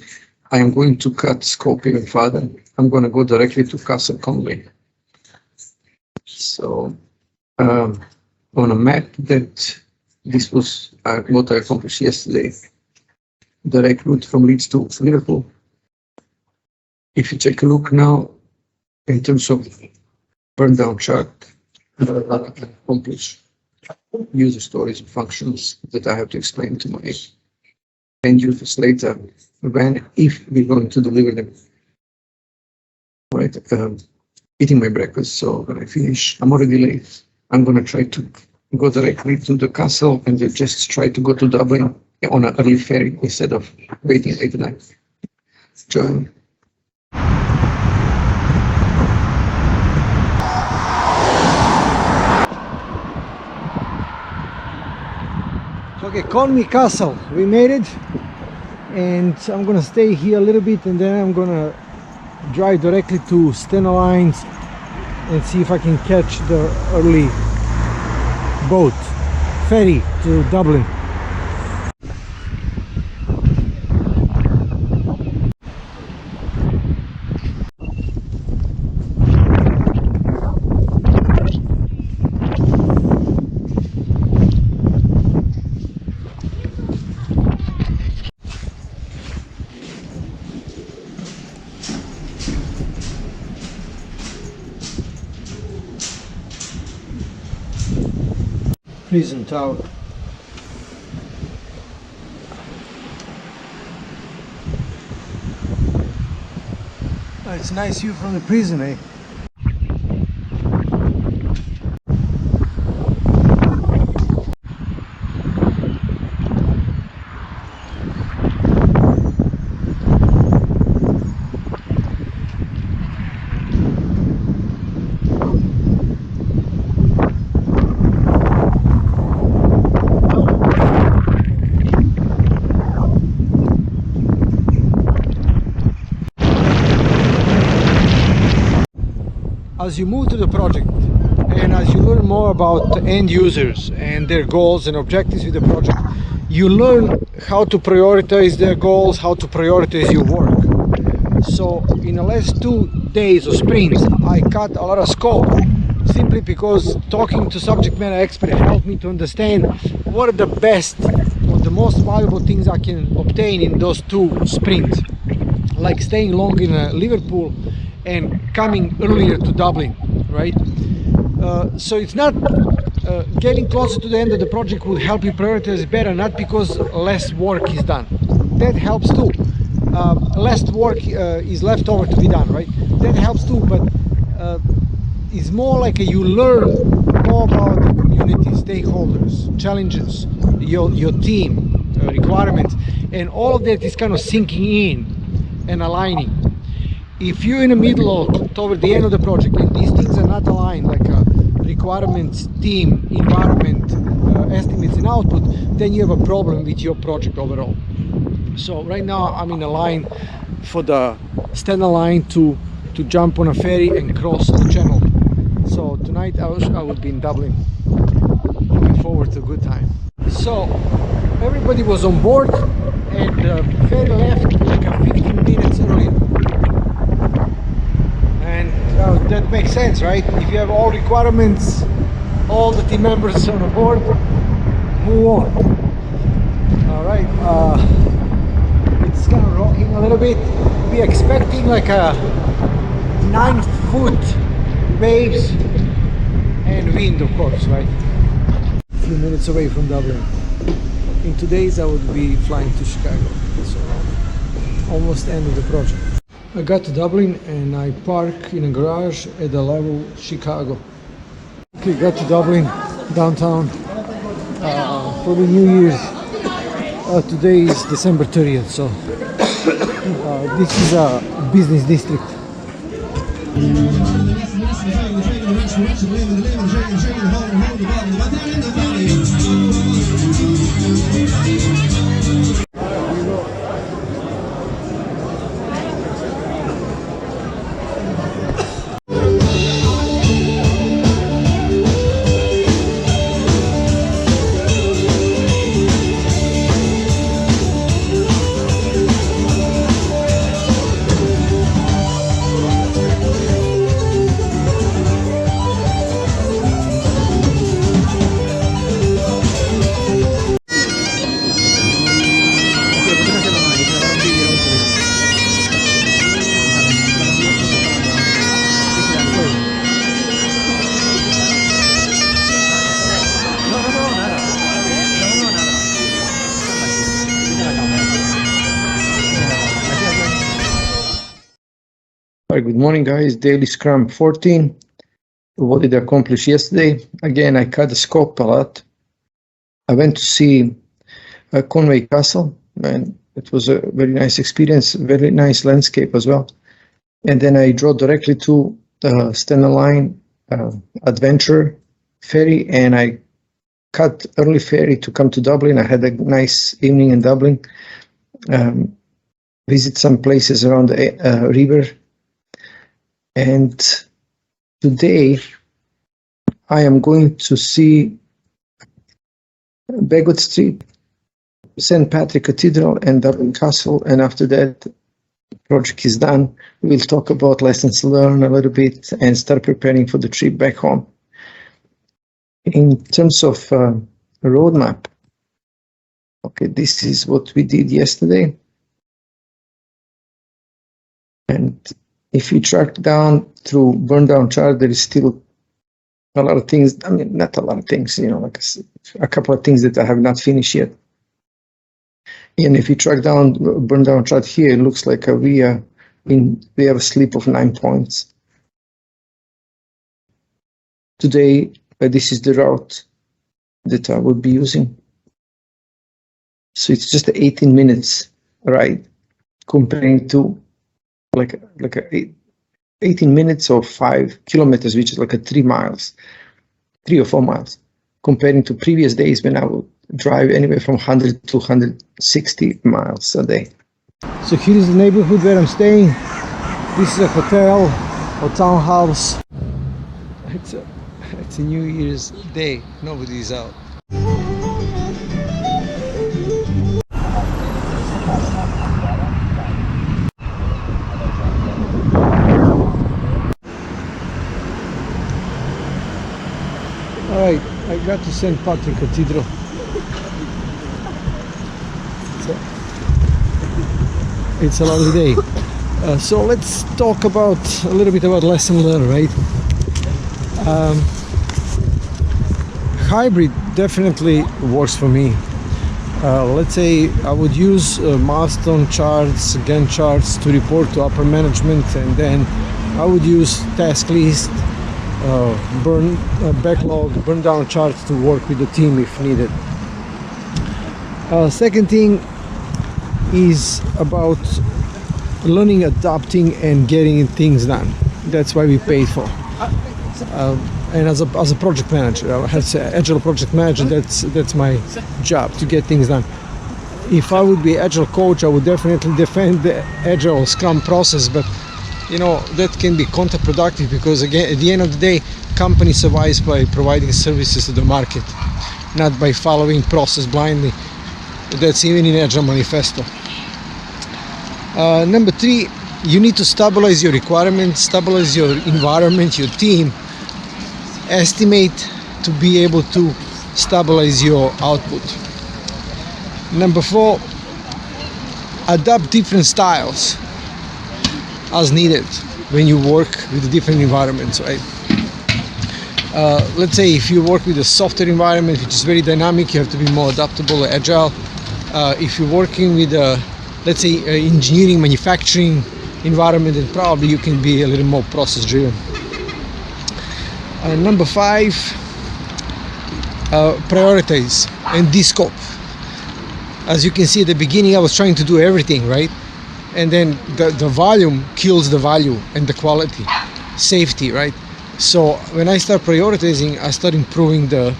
I am going to cut scope even further. I'm going to go directly to Castle Conway. So, on a map that this was what I accomplished yesterday, direct route from Leeds to Liverpool. If you take a look now, in terms of burn down chart, accomplish user stories and functions that I have to explain to my end users later when, if we're going to deliver them. Right, eating my breakfast, so when I finish, I'm already late. I'm going to try to go directly to the castle and just try to go to Dublin on an early ferry instead of waiting late night. Join.
Okay, Conway Castle, we made it, and I'm gonna stay here a little bit and then I'm gonna drive directly to Stena Lines and see if I can catch the early boat, ferry to Dublin. Prison tower. It's a nice view from the prison, eh? As you move to the project and as you learn more about the end users and their goals and objectives with the project, you learn how to prioritize their goals, how to prioritize your work. So in the last 2 days or sprints, I cut a lot of scope simply because talking to subject matter experts helped me to understand what are the best or the most valuable things I can obtain in those 2 sprints, like staying long in Liverpool and coming earlier to Dublin, right? So it's not getting closer to the end of the project will help you prioritize better, not because less work is done. That helps too. Less work is left over to be done, right? That helps too, but it's more like you learn more about the community, stakeholders, challenges, your team, requirements, and all of that is kind of sinking in and aligning. If you're in the middle or toward the end of the project and these things are not aligned, like requirements, team, environment, estimates and output, then you have a problem with your project overall. So right now I'm in a line for the Stena line to jump on a ferry and cross the channel. So tonight I will be in Dublin. Looking forward to a good time. So everybody was on board and the ferry left like 15 minutes earlier. And that makes sense, right? If you have all requirements, all the team members on board, move on. All right, it's kind of rocking a little bit. We're expecting like a 9-foot waves and wind, of course, right? A few minutes away from Dublin. In 2 days I would be flying to Chicago, so almost end of the project. I got to Dublin and I park in a garage at the level Chicago. Okay, got to Dublin, downtown, for the New Year's. Today is December 30th, so this is a business district.
Hi, good morning, guys. Daily Scrum 14. What did I accomplish yesterday? Again, I cut the scope a lot. I went to see Conway Castle, and it was a very nice experience, very nice landscape as well. And then I drove directly to Stand-Line Adventure Ferry, and I cut early ferry to come to Dublin. I had a nice evening in Dublin. Visit some places around the river. And today I am going to see Begot Street, St. Patrick Cathedral, and Dublin Castle. And after that, the project is done. We'll talk about lessons learned a little bit and start preparing for the trip back home. In terms of roadmap, okay, this is what we did yesterday. And if you track down through burn down chart, there is still a lot of things. I mean, not a lot of things, you know, like a couple of things that I have not finished yet. And if you track down burn down chart here, it looks like we have a slip of 9 points. Today, this is the route that I will be using. So it's just 18 minutes ride comparing to like 18 minutes or 5 kilometers, which is like 3 or 4 miles, comparing to previous days when I would drive anywhere from 100 to 160 miles a day. So here is the neighborhood where I'm staying. This is a hotel or townhouse. It's a New Year's Day. Nobody's out. Alright, I got to St. Patrick Cathedral. It's a lovely day. So let's talk about a little bit about lesson learned, right? Hybrid definitely works for me. Let's say I would use milestone charts, Gantt charts to report to upper management, and then I would use task list, backlog, burn down charts to work with the team if needed. Second thing is about learning, adapting, and getting things done. That's why we paid for. And as a project manager, I have to say, Agile project manager, that's my job, to get things done. If I would be Agile coach, I would definitely defend the Agile Scrum process, but you know, that can be counterproductive, because again, at the end of the day, company survives by providing services to the market, not by following process blindly. That's even in Agile Manifesto. Number 3, you need to stabilize your requirements, stabilize your environment, your team, estimate to be able to stabilize your output. Number 4, adapt different styles as needed when you work with different environments, right? Let's say if you work with a software environment which is very dynamic, you have to be more adaptable, agile. If you're working with a, let's say, engineering, manufacturing environment, then probably you can be a little more process driven. Number 5, prioritize and de-scope. As you can see at the beginning, I was trying to do everything, right? And then the volume kills the value and the quality, safety, right?
So when I start prioritizing, I start improving the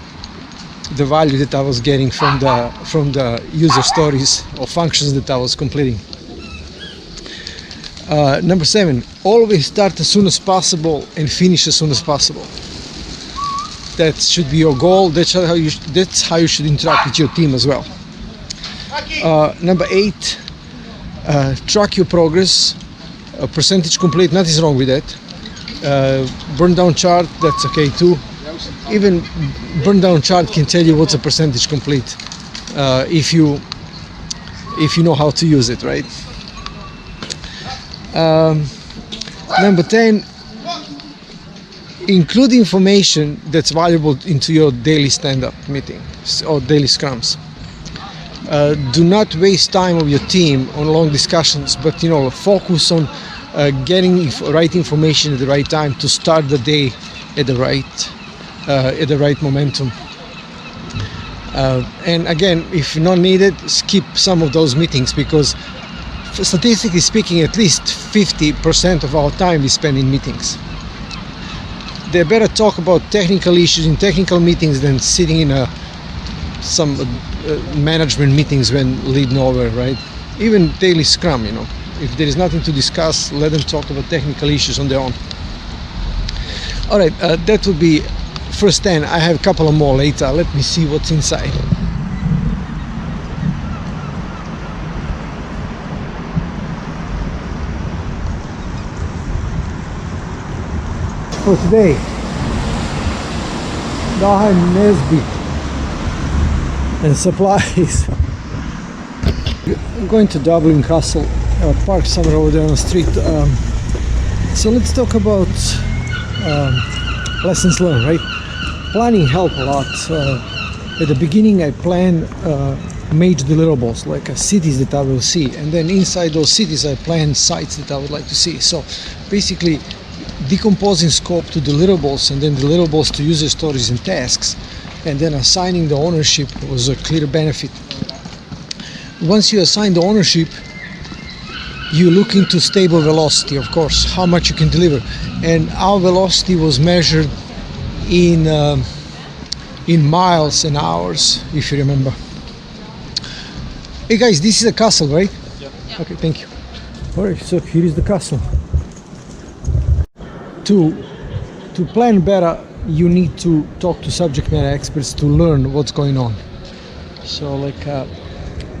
value that I was getting from the user stories or functions that I was completing. Number 7, always start as soon as possible and finish as soon as possible. That should be your goal. That's how you should interact with your team as well. Number 8, track your progress. Percentage complete, nothing's wrong with that. Burn down chart, that's okay too. Even burn down chart can tell you what's a percentage complete if you know how to use it, right? Number 10, include information that's valuable into your daily stand-up meetings or daily scrums. Do not waste time of your team on long discussions, but focus on getting right information at the right time to start the day at the right momentum. And again, if not needed, skip some of those meetings, because statistically speaking, at least 50% of our time we spend in meetings. They better talk about technical issues in technical meetings than sitting in some management meetings when leading over, right? Even daily scrum, if there is nothing to discuss, let them talk about technical issues on their own. All right, that would be first 10. I have a couple of more later. Let me see what's inside. For today, Daheim Nesbitt and supplies. I'm going to Dublin Castle, park somewhere over there on the street. So let's talk about lessons learned, right? Planning helped a lot. At the beginning, I planned major deliverables, like cities that I will see, and then inside those cities, I planned sites that I would like to see. So basically, decomposing scope to deliverables and then deliverables to user stories and tasks, and then assigning the ownership was a clear benefit. Once you assign the ownership, you look into stable velocity, of course, how much you can deliver. And our velocity was measured in miles and hours, if you remember. Hey guys, this is a castle, right? Yeah. Okay, thank you. All right, so here is the castle. To plan better, you need to talk to subject matter experts to learn what's going on. So like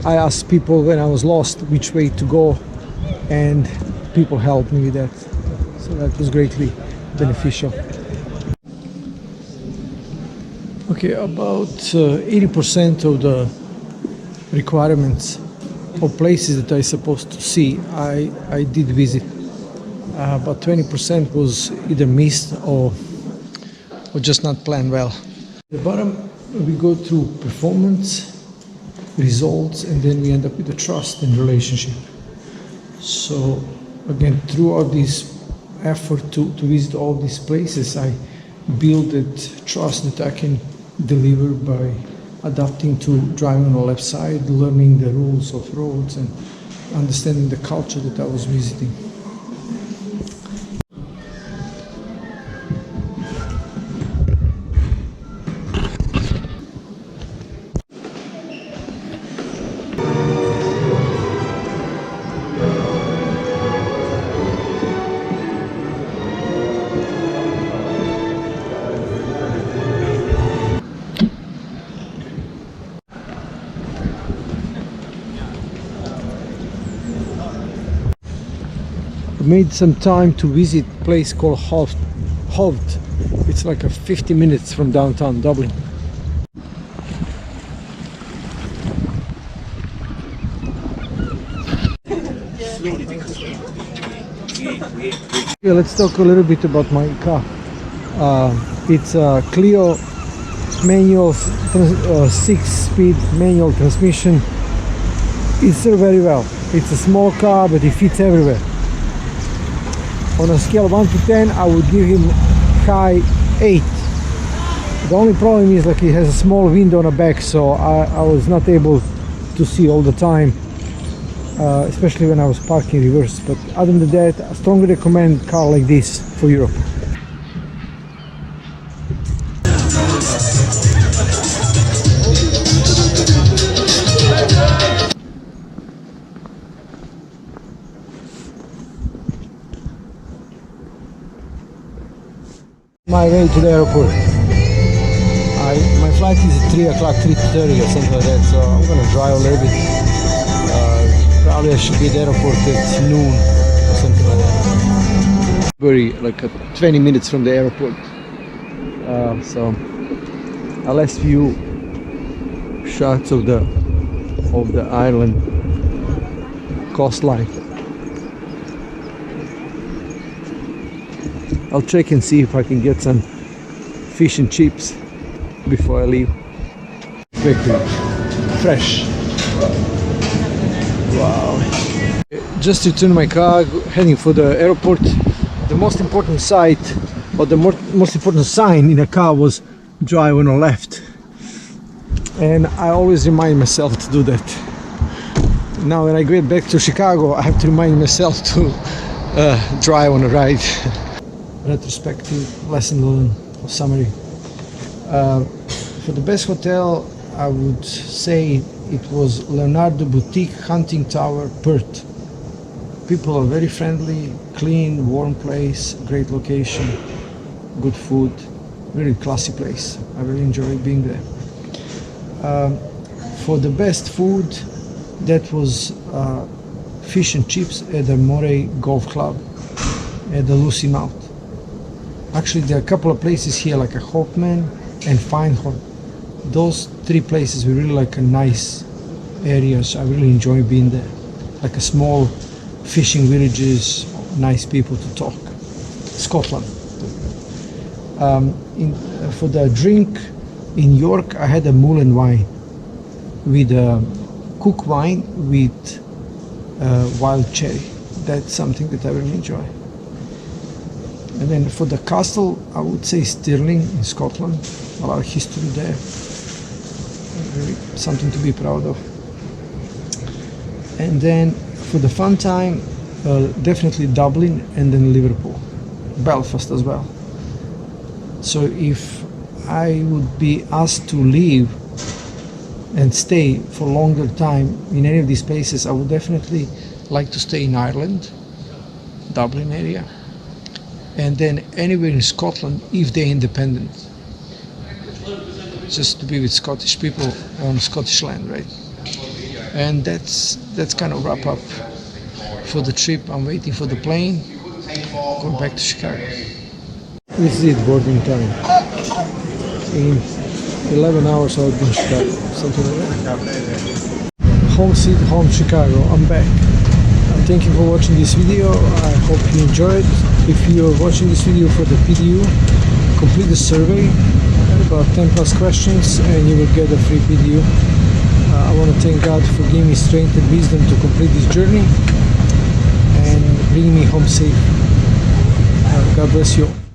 I asked people when I was lost which way to go, and people helped me with that. So that was greatly beneficial. Okay, about 80% of the requirements or places that I supposed to see, I did visit. But 20% was either missed or just not planned well. At the bottom, we go through performance, results, and then we end up with the trust and relationship. So again, throughout this effort to visit all these places, I built that trust that I can deliver by adapting to driving on the left side, learning the rules of roads, and understanding the culture that I was visiting. Made some time to visit a place called Hovd. It's like 50 minutes from downtown Dublin. Okay, let's talk a little bit about my car. It's a Clio manual 6-speed manual transmission. It's very well. It's a small car, but it fits everywhere. On a scale of 1 to 10, I would give him high 8. The only problem is like it has a small window on the back, so I was not able to see all the time, especially when I was parking reverse. But other than that, I strongly recommend a car like this for Europe. my way to the airport. My flight is at 3 o'clock, 3:30 or something like that, so I'm gonna drive a little bit. Probably I should be at the airport at noon or something like that. Very like 20 minutes from the airport. So a last few shots of the island coastline. I'll check and see if I can get some fish and chips before I leave. Fresh. Wow. Just returned my car, heading for the airport. The most important sight, or the most important sign in the car was drive on the left. And I always remind myself to do that. Now when I get back to Chicago, I have to remind myself to drive on the right. Retrospective, lesson learned, or summary. For the best hotel, I would say it was Leonardo Boutique Hunting Tower, Perth. People are very friendly, clean, warm place, great location, good food, really classy place. I really enjoyed being there. For the best food, that was fish and chips at the Moray Golf Club at the Lucy Mount. Actually, there are a couple of places here like a Hopman and Finehorn. Those three places were really like a nice areas. I really enjoy being there. Like a small fishing villages, nice people to talk. Scotland. For the drink in York, I had a Mullen wine with cook wine with wild cherry. That's something that I really enjoy. And then for the castle, I would say Stirling in Scotland. A lot of history there. Really something to be proud of. And then for the fun time, definitely Dublin and then Liverpool. Belfast as well. So if I would be asked to leave and stay for longer time in any of these places, I would definitely like to stay in Ireland, Dublin area, and then anywhere in Scotland if they're independent. Just to be with Scottish people on Scottish land, right? And that's kind of wrap up for the trip. I'm waiting for the plane, going back to Chicago. This is it, boarding time. In 11 hours I'll be in Chicago, something like that. Home sweet home Chicago, I'm back. Thank you for watching this video. I hope you enjoyed. If you're watching this video for the PDU, complete the survey, about 10 plus questions, and you will get a free PDU. I want to thank God for giving me strength and wisdom to complete this journey and bringing me home safe. God bless you all.